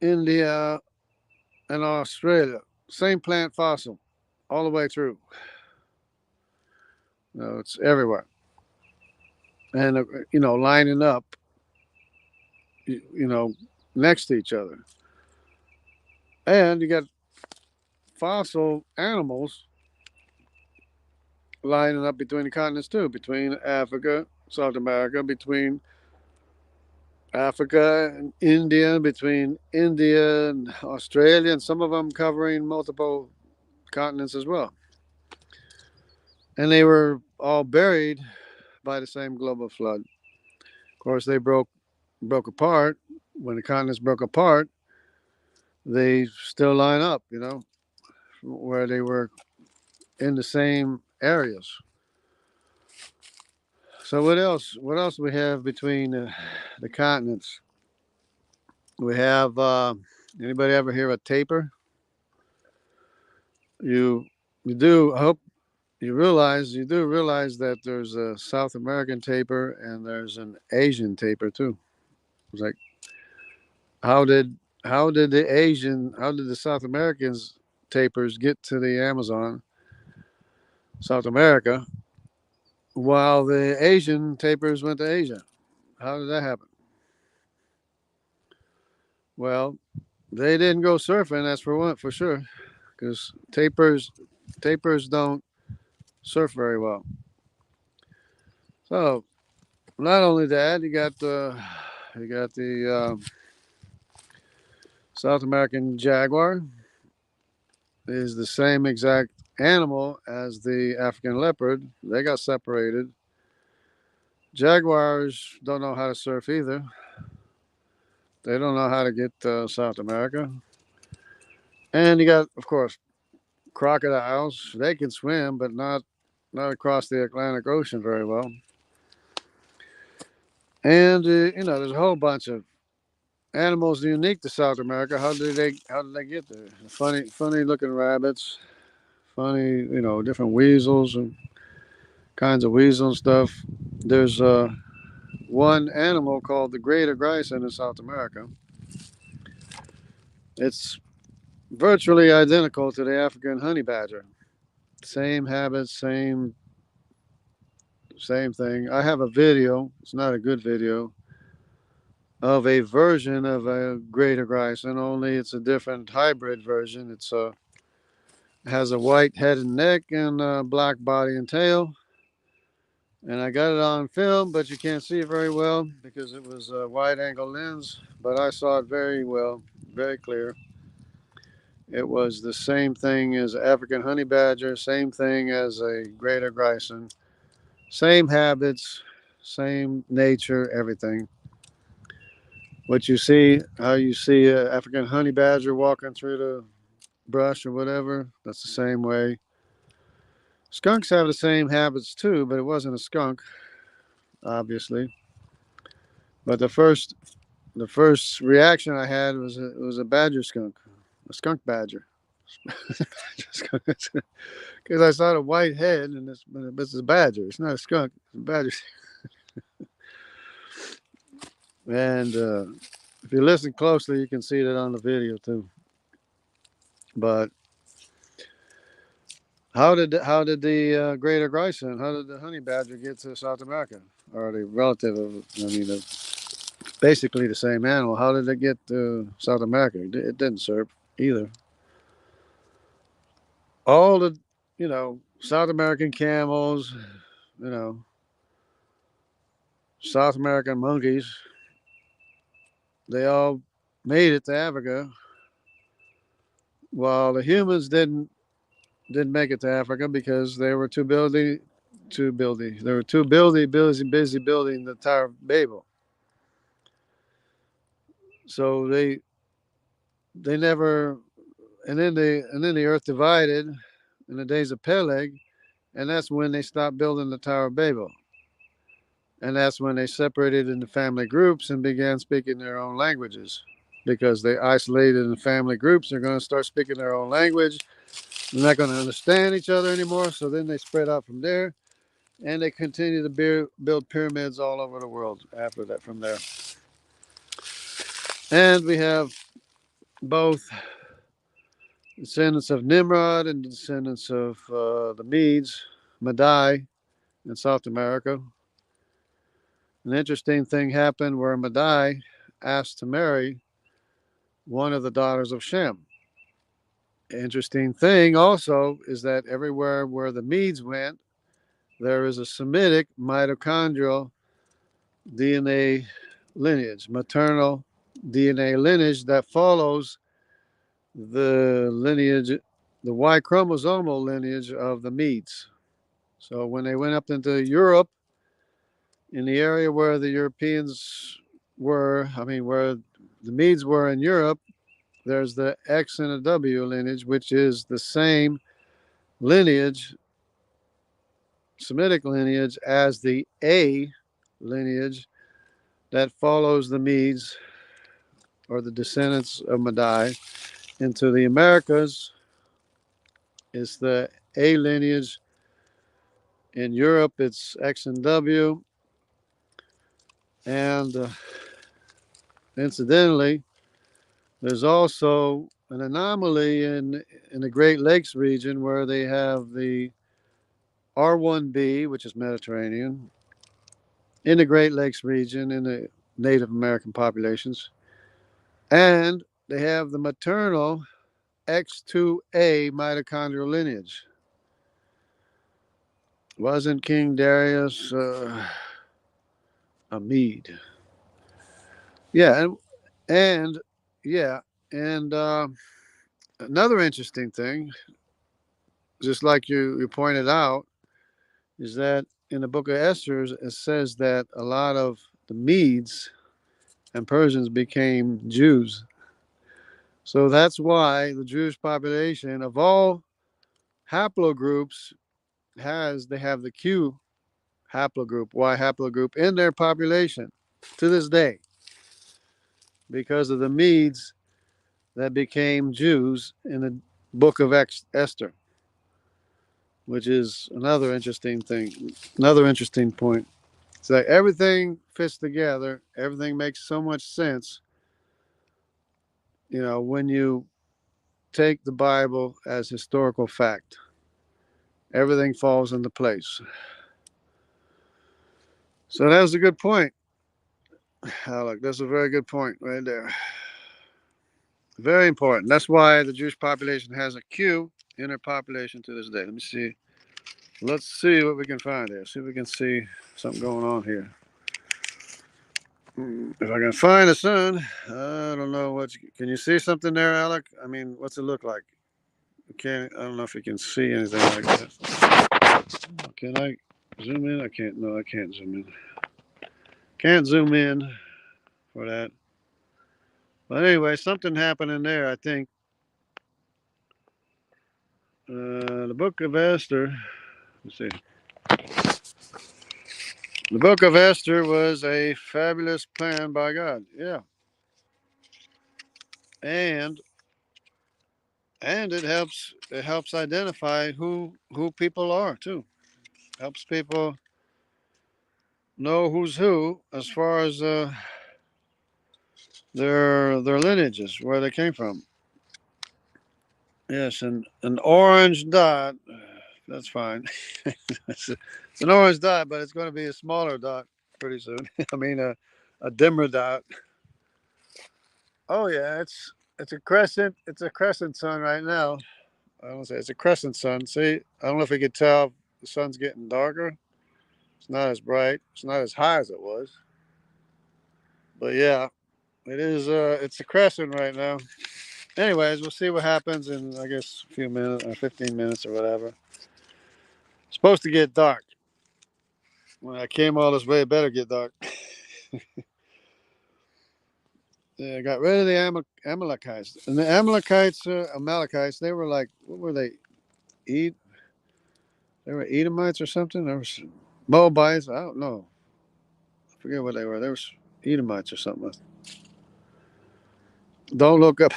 India, and Australia. Same plant fossil all the way through. It's everywhere. And, lining up, next to each other. And you got fossil animals lining up between the continents too, between Africa, South America, between Africa and India, between India and Australia, and some of them covering multiple continents as well. And they were all buried by the same global flood. Of course, they broke apart. When the continents broke apart, they still line up, where they were in the same areas. So what else? What else do we have between the continents? We have anybody ever hear of a taper? You do. I hope you do realize that there's a South American taper and there's an Asian taper too. It's like how did the South Americans tapers get to the Amazon, South America, while the Asian tapers went to Asia? How did that happen? Well, they didn't go surfing. That's for sure, because tapers don't surf very well. So not only that, you got the South American jaguar is the same exact animal as the African leopard. They got separated. Jaguars don't know how to surf either. They don't know how to get to South America. And you got, of course, crocodiles. They can swim, but not across the Atlantic Ocean very well. And there's a whole bunch of animals unique to South America. How did they get there? Funny looking rabbits, funny, different weasels and kinds of weasel and stuff. There's one animal called the greater grison in South America. It's virtually identical to the African honey badger. Same habits, same thing. I have a video. It's not a good video of a version of a greater grison, only it's a different hybrid version. It has a white head and neck and a black body and tail. And I got it on film, but you can't see it very well because it was a wide angle lens. But I saw it very well, very clear. It was the same thing as African honey badger, same thing as a greater Grison, same habits, same nature, everything. What you see, how you see an African honey badger walking through the brush or whatever, that's the same way. Skunks have the same habits too, but it wasn't a skunk, obviously. But the first reaction I had was it was a badger skunk, a skunk badger. Because I saw the white head, and it's a badger. It's not a skunk. It's a badger. And if you listen closely, you can see that on the video too. But how did the greater Grison, how did the honey badger get to South America? Or the relative of, I mean, basically the same animal. How did it get to South America? It didn't serve either. All the, South American camels, you know, South American monkeys, they all made it to Africa, while the humans didn't make it to Africa because they were they were too busy building the Tower of Babel. So they never, and then the earth divided in the days of Peleg, and that's when they stopped building the Tower of Babel. And that's when they separated into family groups and began speaking their own languages. Because they isolated in family groups, they're going to start speaking their own language. They're not going to understand each other anymore. So then they spread out from there, and they continue to build pyramids all over the world after that, from there. And we have both descendants of Nimrod and descendants of the Medes, Madai, in South America. An interesting thing happened where Madai asked to marry one of the daughters of Shem. Interesting thing also is that everywhere where the Medes went, there is a Semitic mitochondrial DNA lineage, maternal DNA lineage that follows the lineage, the Y chromosomal lineage of the Medes. So when they went up into Europe, in the area where the Europeans were, where the Medes were in Europe, there's the X and a W lineage, which is the same lineage, Semitic lineage, as the A lineage that follows the Medes or the descendants of Madai into the Americas. It's the A lineage. In Europe, it's X and W. And incidentally, there's also an anomaly in the Great Lakes region where they have the R1B, which is Mediterranean, in the Great Lakes region in the Native American populations. And they have the maternal X2A mitochondrial lineage. Wasn't King Darius a Mede? Yeah, and yeah, and another interesting thing, just like you pointed out, is that in the book of Esther, it says that a lot of the Medes and Persians became Jews. So that's why the Jewish population of all haplogroups they have the Q haplogroup, Y haplogroup in their population to this day because of the Medes that became Jews in the book of Esther, which is another interesting thing, another interesting point. It's like everything fits together, everything makes so much sense, when you take the Bible as historical fact. Everything falls into place. So that was a good point, Alec. That's a very good point right there. Very important. That's why the Jewish population has a Q in their population to this day. Let me see. Let's see what we can find here. See if we can see something going on here. If I can find the sun, I don't know what. Can you see something there, Alec? I mean, what's it look like? Can't. I don't know if you can see anything like that. Can I zoom in? I can't. No, I can't zoom in. Can't zoom in for that. But anyway, something happened in there. I think the Book of Esther. Let's see. The Book of Esther was a fabulous plan by God. Yeah, and it helps identify who people are too. Helps people know who's who as far as their lineages, where they came from. Yes, and an orange dot. That's fine. It's an orange dot, but it's going to be a smaller dot pretty soon. I mean, a dimmer dot. Oh yeah, it's a crescent. It's a crescent sun right now. I don't say it's a crescent sun. See, I don't know if you could tell the sun's getting darker. It's not as bright. It's not as high as it was. But yeah, it is. It's a crescent right now. Anyways, we'll see what happens in I guess a few minutes or 15 minutes or whatever. It's supposed to get dark. When I came all this way, it better get dark. Yeah, I got rid of the Amalekites. And the Amalekites, they were like, what were they? Eat? They were Edomites or something? There was Moabites. I don't know. I forget what they were. They were Edomites or something. Don't look up.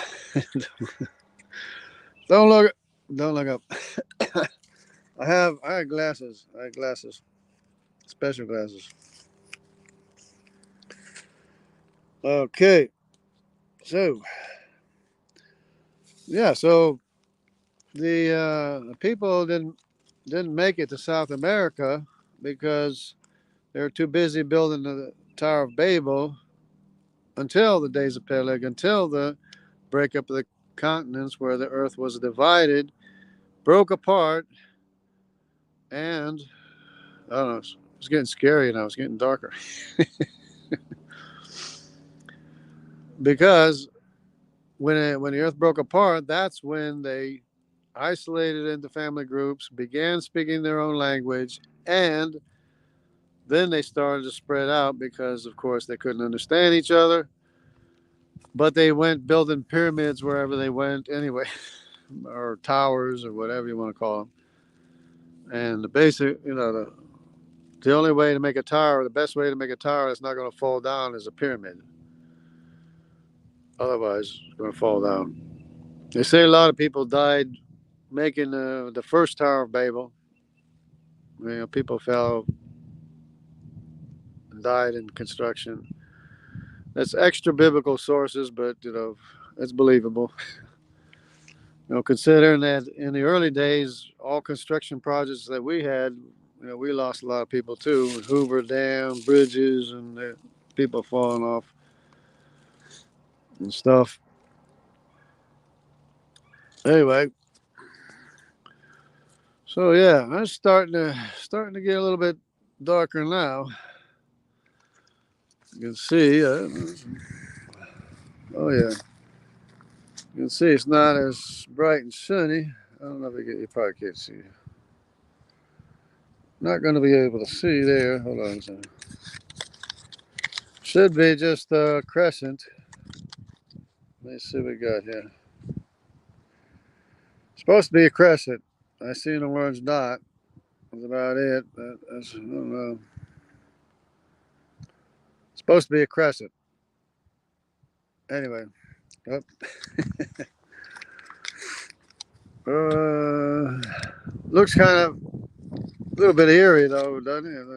Don't look. Don't look up. I had glasses. I had glasses. Special glasses. Okay. So yeah, so the people didn't make it to South America because they were too busy building the Tower of Babel until the days of Peleg, until the breakup of the continents where the earth was divided, broke apart, and I don't know, it's getting scary now. It's getting darker because when the earth broke apart, that's when they isolated into family groups, began speaking their own language, and then they started to spread out because, of course, they couldn't understand each other. But they went building pyramids wherever they went anyway, or towers or whatever you want to call them. And the basic, the only way to make a tower, the best way to make a tower that's not going to fall down is a pyramid. Otherwise, it's going to fall down. They say a lot of people died making the first Tower of Babel. People fell and died in construction. That's extra biblical sources, but it's believable. Considering that in the early days, all construction projects that we had, we lost a lot of people too. Hoover Dam, bridges, and people falling off and stuff. Anyway, so yeah, it's starting to get a little bit darker now. You can see. Oh yeah, you can see it's not as bright and sunny. I don't know if you probably can't see. Not going to be able to see there. Hold on a second. Should be just a crescent. Let me see what we got here. Supposed to be a crescent. I see an orange dot. That's about it. I don't know. Supposed to be a crescent. Anyway. Oh. Looks kind of a little bit eerie though, doesn't it?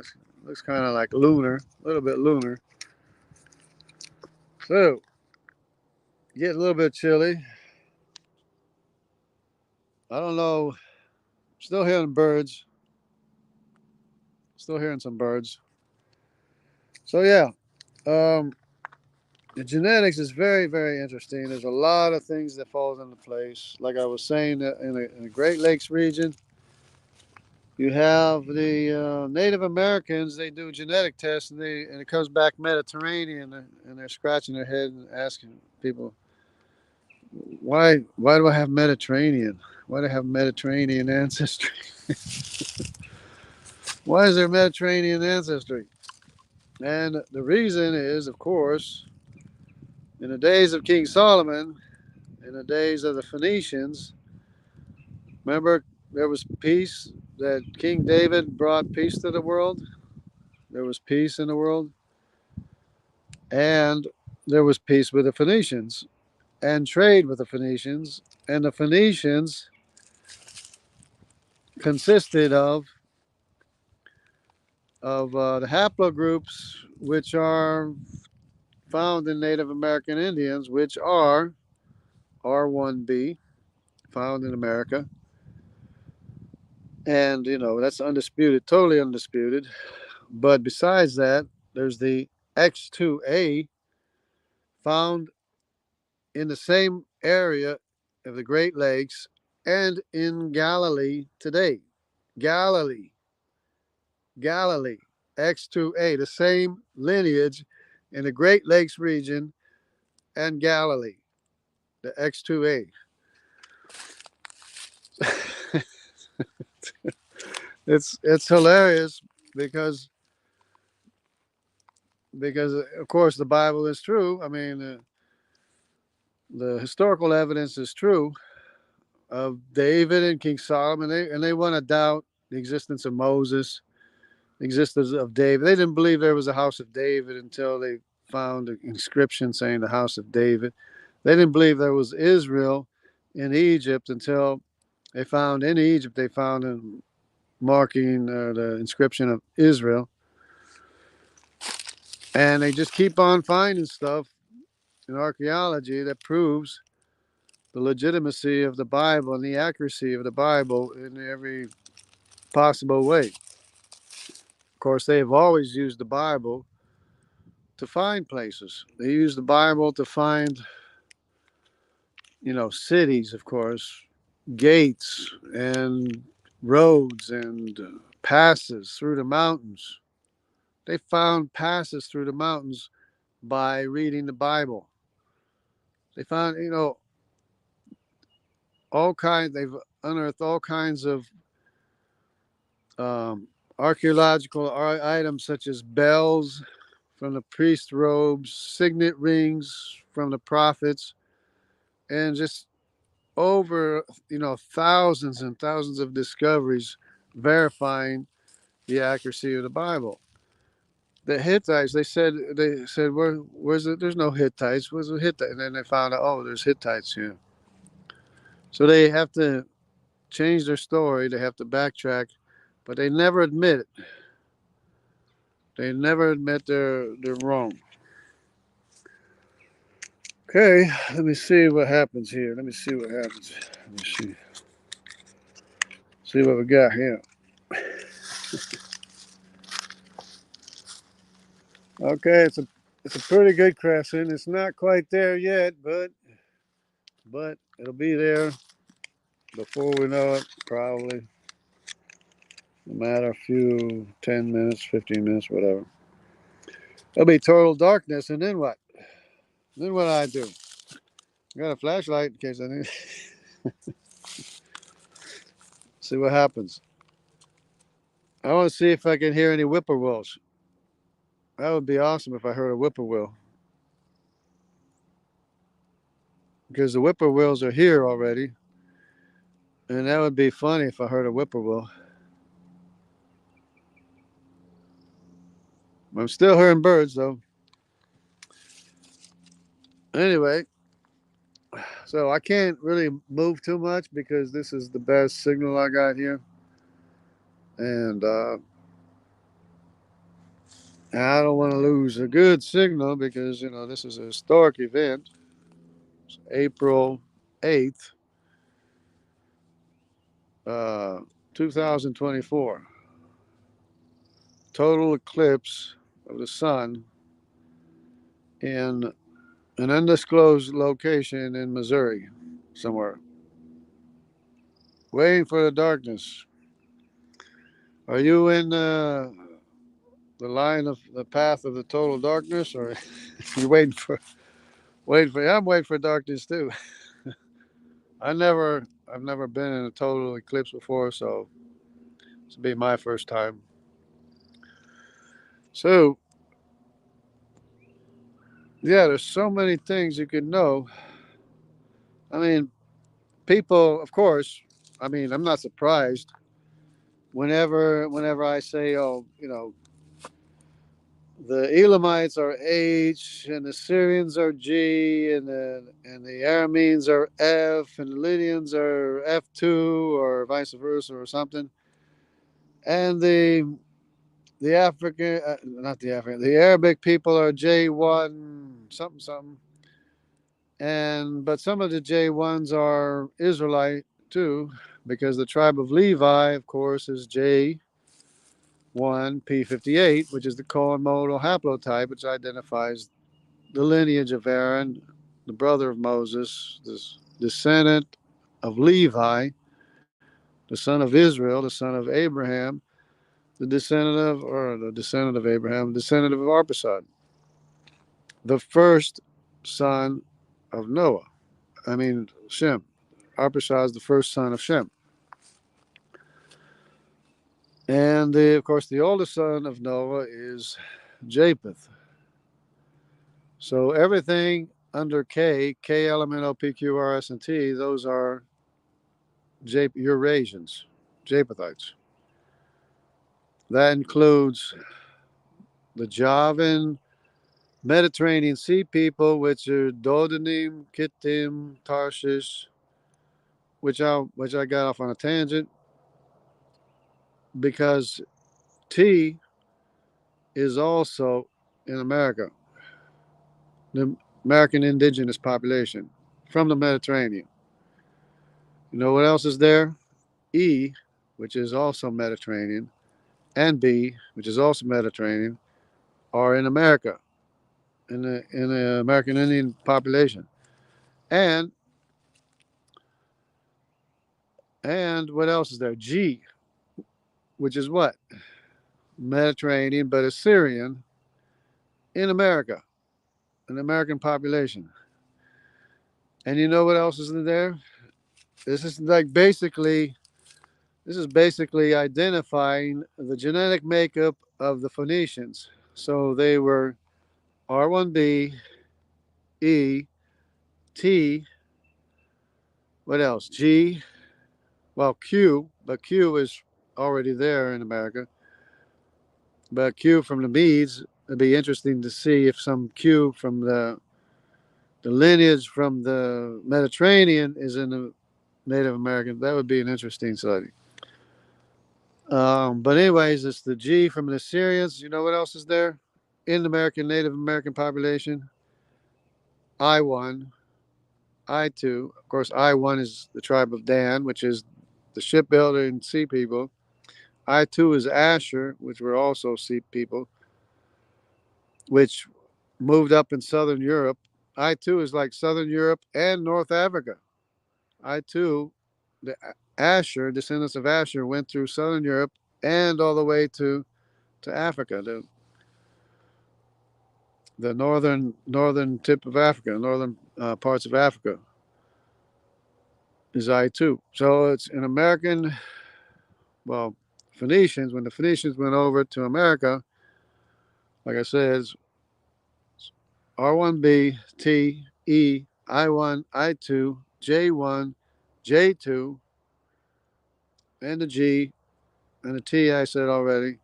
Looks kind of like lunar. A little bit lunar. So, getting a little bit chilly. I don't know. Still hearing birds. Still hearing some birds. So yeah, the genetics is very, very interesting. There's a lot of things that falls into place. Like I was saying, in the Great Lakes region, You have the Native Americans. They do genetic tests, and it comes back Mediterranean, and they're scratching their head and asking people, why do I have Mediterranean? Why do I have Mediterranean ancestry? Why is there Mediterranean ancestry? And the reason is, of course, in the days of King Solomon, in the days of the Phoenicians, remember there was peace, that King David brought peace to the world. There was peace in the world, and there was peace with the Phoenicians and trade with the Phoenicians. And the Phoenicians consisted of the haplogroups, which are found in Native American Indians, which are R1b, found in America. And, that's undisputed, totally undisputed. But besides that, there's the X2A, found in the same area of the Great Lakes and in Galilee today. Galilee, Galilee, X2A, the same lineage in the Great Lakes region and Galilee, the X2A. It's hilarious because of course the Bible is true. I mean, the historical evidence is true of David and King Solomon, and they want to doubt the existence of Moses, the existence of David. They didn't believe there was a house of David until they found an inscription saying the house of David. They didn't believe there was Israel in Egypt until they found in Egypt, they found a marking the inscription of Israel. And they just keep on finding stuff in archaeology that proves the legitimacy of the Bible and the accuracy of the Bible in every possible way. Of course, they have always used the Bible to find places. They use the Bible to find, cities, of course, gates and roads and passes through the mountains. They found passes through the mountains by reading the Bible. They found, they've unearthed all kinds of archaeological items such as bells from the priest robes, signet rings from the prophets, and just over, thousands and thousands of discoveries verifying the accuracy of the Bible. The Hittites, they said, where's it? There's no Hittites. Where's the Hittites? And then they found out, oh, there's Hittites here. So they have to change their story. They have to backtrack, but they never admit it. They never admit they're wrong. Okay, let me see what happens here. Let me see what happens. Let me see. See what we got here. Okay, it's a pretty good crescent. It's not quite there yet, but it'll be there before we know it, probably. No matter a few 10 minutes, 15 minutes, whatever. It'll be total darkness, and then what? Then what I do? I got a flashlight in case I need. See what happens. I want to see if I can hear any whippoorwills. That would be awesome if I heard a whippoorwill. Because the whippoorwills are here already. And that would be funny if I heard a whippoorwill. I'm still hearing birds, though. Anyway, so I can't really move too much because this is the best signal I got here. And I don't want to lose a good signal because, this is a historic event. It's April 8th, 2024. Total eclipse of the sun in an undisclosed location in Missouri, somewhere. Waiting for the darkness. Are you in the line of the path of the total darkness, or you waiting for? I'm waiting for darkness too. I've never been in a total eclipse before, so this will be my first time. So yeah, there's so many things you could know. I mean, people, of course. I mean, I'm not surprised. Whenever I say, oh, the Elamites are H, and the Syrians are G, and the Arameans are F, and the Lydians are F2, or vice versa, or something. And the African, not the African, the Arabic people are J1 something something. And but some of the J1s are Israelite too, because the tribe of Levi, of course, is J1P58, which is the colon modal haplotype, which identifies the lineage of Aaron, the brother of Moses, the descendant of Levi, the son of Israel, the son of Abraham, the descendant of Abraham, descendant of Arpachshad, the first son of Noah. I mean, Shem. Arpachshad is the first son of Shem. And of course, the oldest son of Noah is Japheth. So everything under K element O P Q R S and T, those are Eurasians, Japhethites. That includes the Javan Mediterranean Sea people, which are Dodanim, Kittim, Tarshish, which I got off on a tangent because T is also in America, the American indigenous population from the Mediterranean. You know what else is there? E, which is also Mediterranean, and B, which is also Mediterranean, are in America, in the American Indian population. And what else is there? G, which is what? Mediterranean, but Assyrian in America, an American population. And you know what else is in there? This is like basically this is basically identifying the genetic makeup of the Phoenicians. So they were R1B, E, T, what else? G, well, Q, but Q is already there in America. But Q from the Medes, it'd be interesting to see if some Q from the lineage from the Mediterranean is in the Native American. That would be an interesting study. But anyways, it's the G from the Assyrians. You know what else is there in the American Native American population? I1, I2. Of course, I1 is the tribe of Dan, which is the shipbuilder and sea people. I2 is Asher, which were also sea people, which moved up in southern Europe. I2 is like southern Europe and North Africa. I2, the Asher, descendants of Asher, went through southern Europe and all the way to Africa, the northern tip of Africa, northern parts of Africa is I2. So it's an American, well, Phoenicians, when the Phoenicians went over to America, like I said, it's R1B, T, E, I1, I2, J1, J2, and the G, and the T I said already.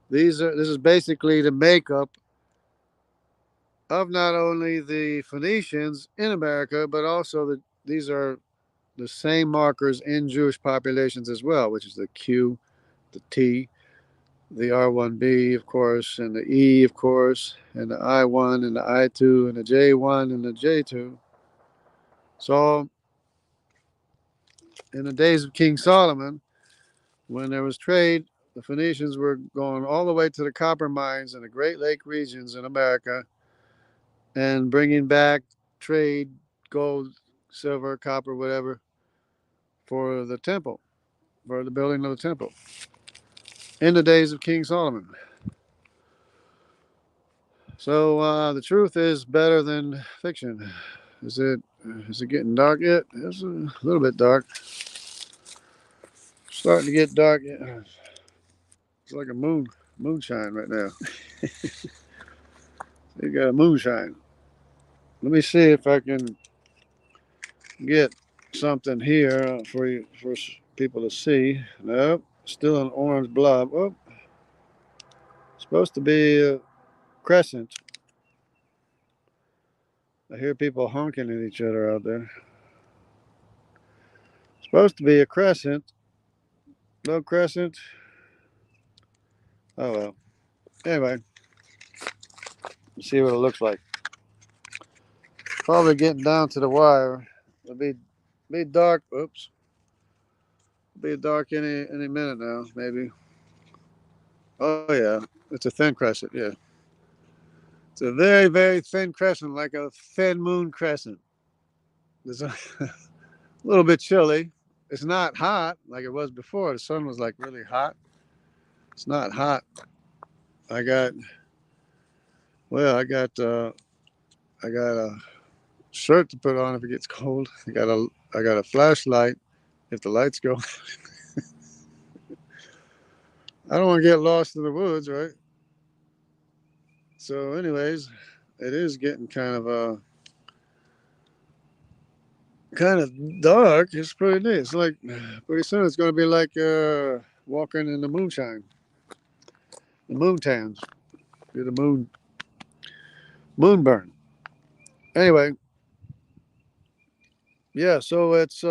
This is basically the makeup of not only the Phoenicians in America, but also these are the same markers in Jewish populations as well, which is the Q, the T, the R1B, of course, and the E, of course, and the I1 and the I2 and the J1 and the J2. So, in the days of King Solomon, when there was trade, the Phoenicians were going all the way to the copper mines in the Great Lake regions in America and bringing back trade, gold, silver, copper, whatever, for the temple, for the building of the temple. in the days of King Solomon. So the truth is better than fiction. Is it? Is it getting dark yet? It's a little bit dark. Starting to get dark. It's like a moonshine right now. You got a moonshine. Let me see if I can get something here for you for people to see. Nope, still an orange blob. Oh, supposed to be a crescent. I hear people honking at each other out there. Supposed to be a crescent. No crescent. Oh well. Anyway, let's see what it looks like. Probably getting down to the wire. It'll be dark. Oops. It'll be dark any minute now, maybe. Oh yeah, it's a thin crescent. Yeah, it's a very thin crescent, like a thin moon crescent. It's a little bit chilly. It's not hot like it was before. The sun was like really hot. It's not hot. I got well. I got a shirt to put on if it gets cold. I got a flashlight if the lights go. I don't want to get lost in the woods, right? So, anyways, it is getting kind of dark. It's pretty neat. It's like pretty soon it's going to be like walking in the moonshine, the moon tans, the moonburn. Anyway, yeah. So it's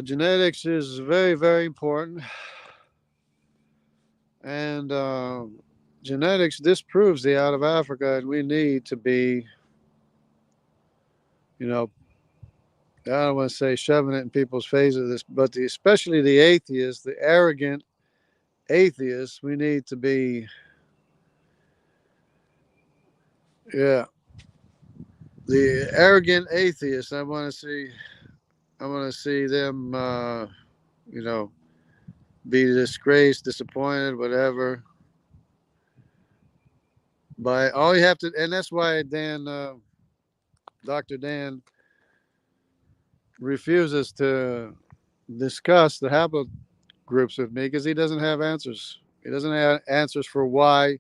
genetics is very important, and genetics disproves the out of Africa, and we need to be, you know, I don't want to say shoving it in people's faces, this, but especially the atheists, the arrogant atheists, we need to be, yeah, the arrogant atheists. I want to see them, you know, be disgraced, disappointed, whatever. By all you have to, and that's why Dr. Dan refuses to discuss the haplogroups with me because he doesn't have answers. He doesn't have answers for why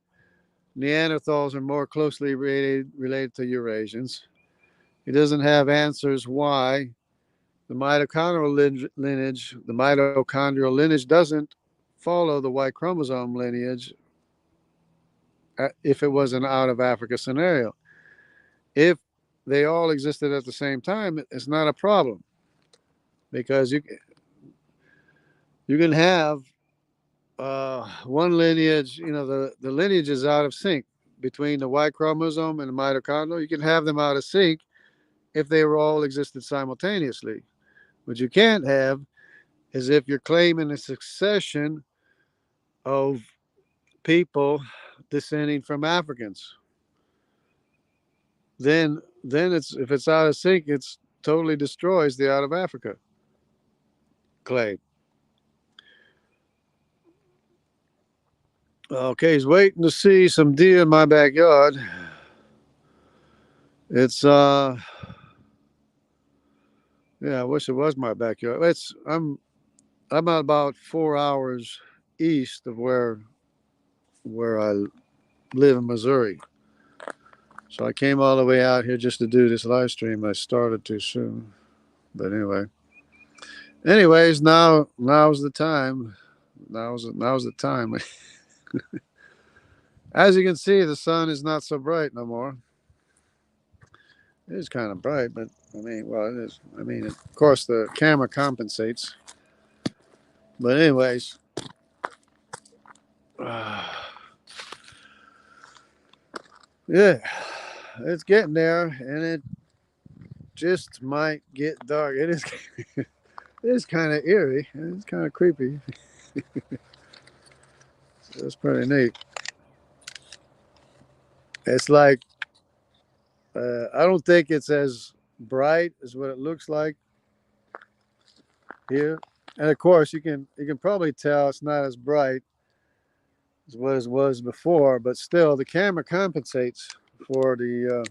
Neanderthals are more closely related to Eurasians. He doesn't have answers why the mitochondrial lineage doesn't follow the Y chromosome lineage if it was an out of Africa scenario. If they all existed at the same time, it's not a problem because you can have one lineage, the lineage is out of sync between the Y chromosome and the mitochondrial. You can have them out of sync if they were all existed simultaneously. What you can't have is if you're claiming a succession of people descending from Africans. Then it's if it's out of sync, it's totally destroys the out of Africa claim. Okay, he's waiting to see some deer in my backyard. It's yeah, I wish it was my backyard. I'm about 4 hours east of where I live in Missouri. So I came all the way out here just to do this live stream. I started too soon. But anyways, now's the time. Now's the time. As you can see, the sun is not so bright no more. It is kind of bright, but well, it is. Of course, the camera compensates. But anyways, yeah, it's getting there, and it just might get dark. It is. It is kind of eerie. It's kind of creepy. So it's pretty neat. It's like I don't think it's as bright as what it looks like here And of course, you can probably tell it's not as bright as what it was before, but still, the camera compensates for the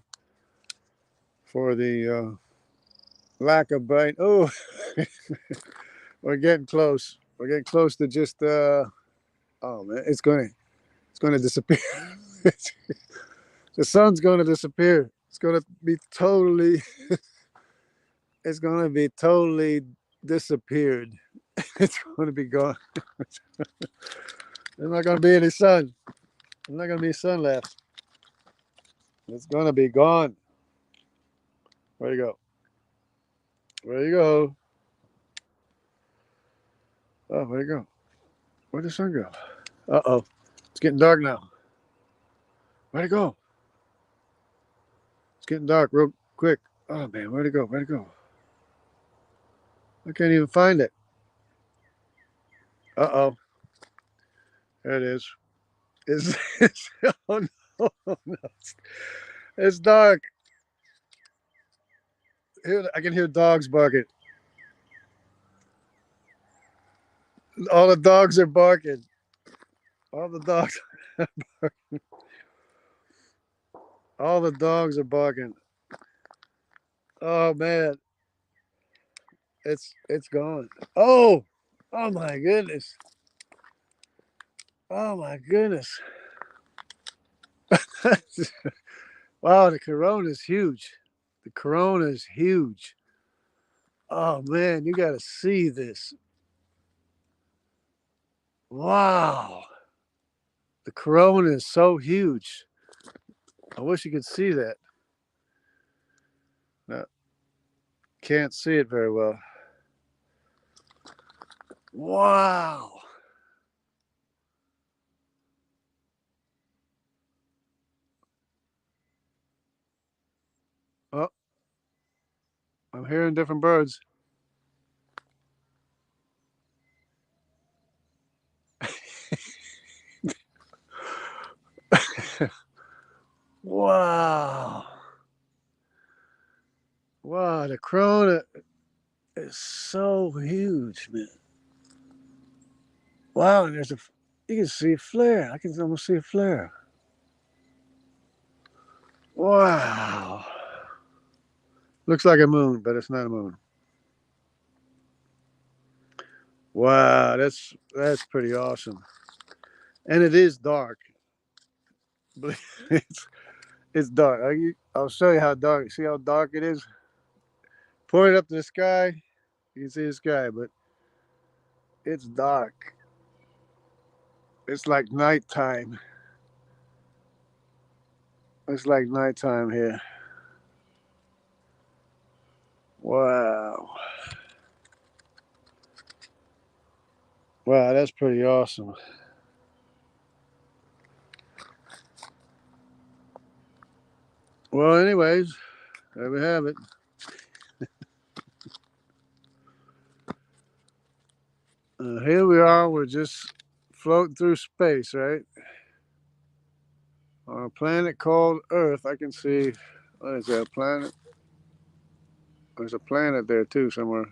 lack of bright. Oh, we're getting close. We're getting close to just. Oh man, it's gonna disappear. The sun's gonna disappear. It's gonna be totally. It's gonna be totally disappeared. It's gonna be gone. There's not gonna be any sun. There's not gonna be sun left. It's gonna be gone. Where'd you go? Where'd you go? Oh, where'd you go? Where'd the sun go? Uh-oh. It's getting dark now. Where'd it go? It's getting dark real quick. Oh man, where'd it go? Where'd it go? I can't even find it. Uh-oh. There it is. Oh no, no. It's dark. Here, I can hear dogs barking. All the dogs are barking. All the dogs are barking. All the dogs are barking. Oh man. It's gone. Oh my goodness. Oh my goodness. Wow, the corona is huge. The corona is huge. Oh man, you gotta see this. Wow. The corona is so huge. I wish you could see that. No, can't see it very well. Wow. Oh, I'm hearing different birds. Wow. Wow, the corona is so huge, man. Wow, and you can see a flare. I can almost see a flare. Wow. Looks like a moon, but it's not a moon. Wow, that's pretty awesome. And it is dark. But it's dark. I'll show you how dark. See how dark it is? Point it up to the sky. You can see the sky, but it's dark. It's like nighttime. It's like nighttime here. Wow. Wow, that's pretty awesome. Well, anyways, there we have it. Here we are. We're just floating through space, right? On a planet called Earth. I can see, what is that, a planet? There's a planet there too somewhere.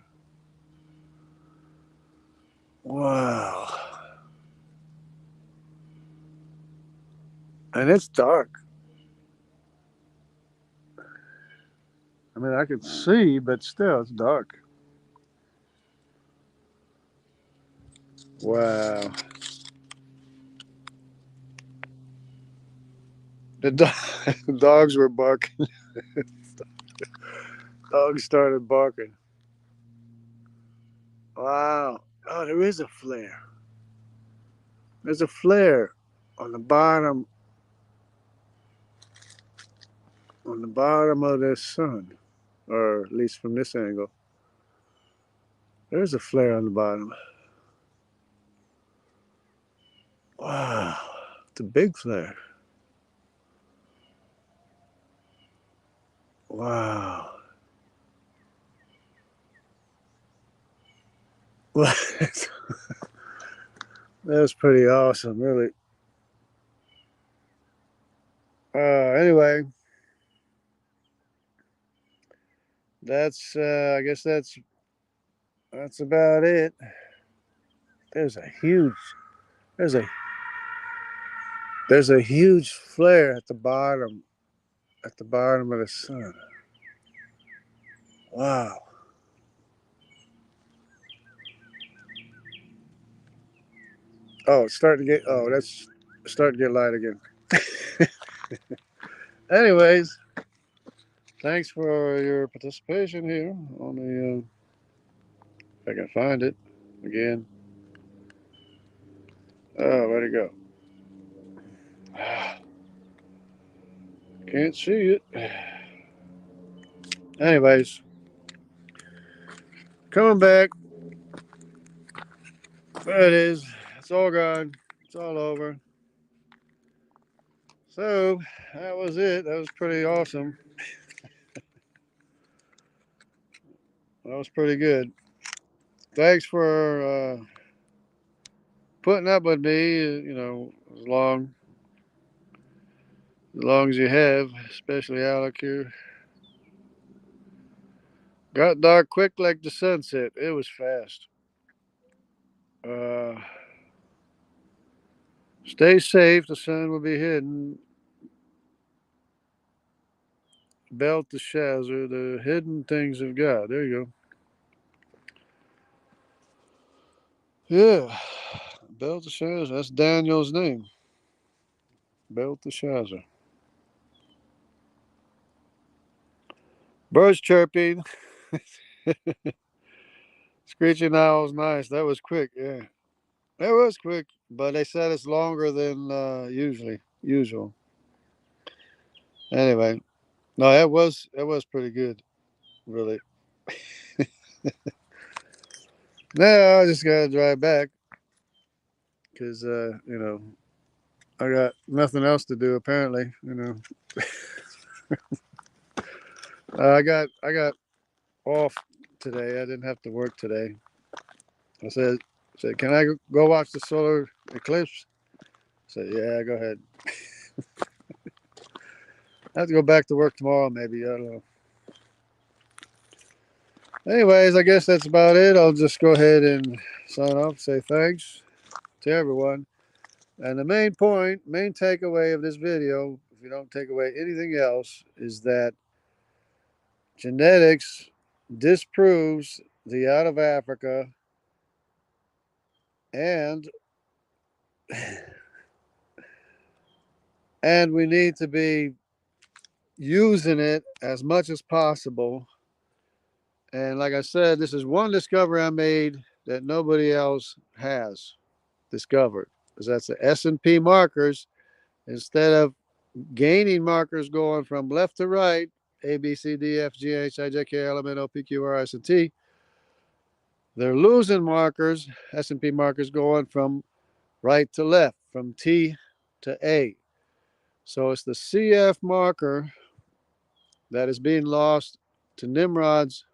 Wow. And it's dark. I mean, I can see, but still, it's dark. Wow. The, the dogs were barking. Dogs started barking. Wow. Oh, there is a flare. There's a flare on the bottom of the sun, or at least from this angle. There's a flare on the bottom. Wow. It's a big flare. Wow. That's pretty awesome, really. Anyway, that's I guess that's about it. There's a huge, there's a there's a huge flare at the bottom of the sun. Wow. Oh, it's starting to get. Oh, that's starting to get light again. Anyways, thanks for your participation here on the. If I can find it again. Oh, where'd it go? Can't see it. Anyways, coming back. There it is. It's all gone. It's all over. So that was it. That was pretty awesome. That was pretty good. Thanks for putting up with me. As long as you have, especially Alec here. Got dark quick like the sunset. It was fast. Uh, Stay safe. The sun will be hidden. Belt the Shazer, the hidden things of God. There you go. Yeah. Belt the Shazer. That's Daniel's name. Belt the Shazer. Birds chirping. Screeching owls. Nice. That was quick. Yeah. That was quick. But they said it's longer than usual. Anyway. No, that was pretty good. Really. Now I just gotta drive back because I got nothing else to do apparently. I got off today. I didn't have to work today. I said, can I go watch the solar eclipse? I said, yeah, go ahead. I have to go back to work tomorrow, maybe. I don't know. Anyways, I guess that's about it. I'll just go ahead and sign off. Say thanks to everyone. And the main takeaway of this video, if you don't take away anything else, is that genetics disproves the out of Africa, and and we need to be using it as much as possible. And like I said, this is one discovery I made that nobody else has discovered. Because that's the S&P markers. Instead of gaining markers going from left to right, A, B, C, D, F, G, H, I, J, K, L, M, N, O, P, Q, R, S, and T, they're losing markers, S&P markers going from right to left, from T to A. So it's the CF marker that is being lost to Nimrod's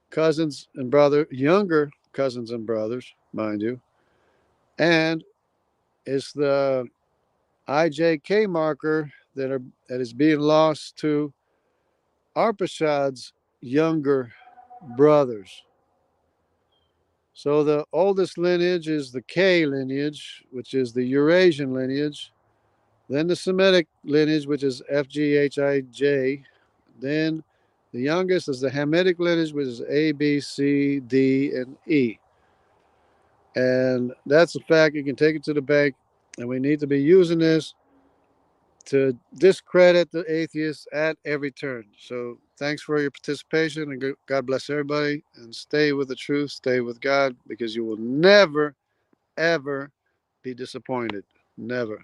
cousins and younger cousins and brothers, mind you. And it's the IJK marker that is being lost to Arpachad's younger brothers. So the oldest lineage is the K lineage, which is the Eurasian lineage. Then the Semitic lineage, which is FGHIJ. Then the youngest is the Hamitic lineage, which is A, B, C, D, and E. And that's a fact. You can take it to the bank. And we need to be using this to discredit the atheists at every turn. So thanks for your participation, and God bless everybody. And stay with the truth, stay with God, because you will never, ever be disappointed. Never.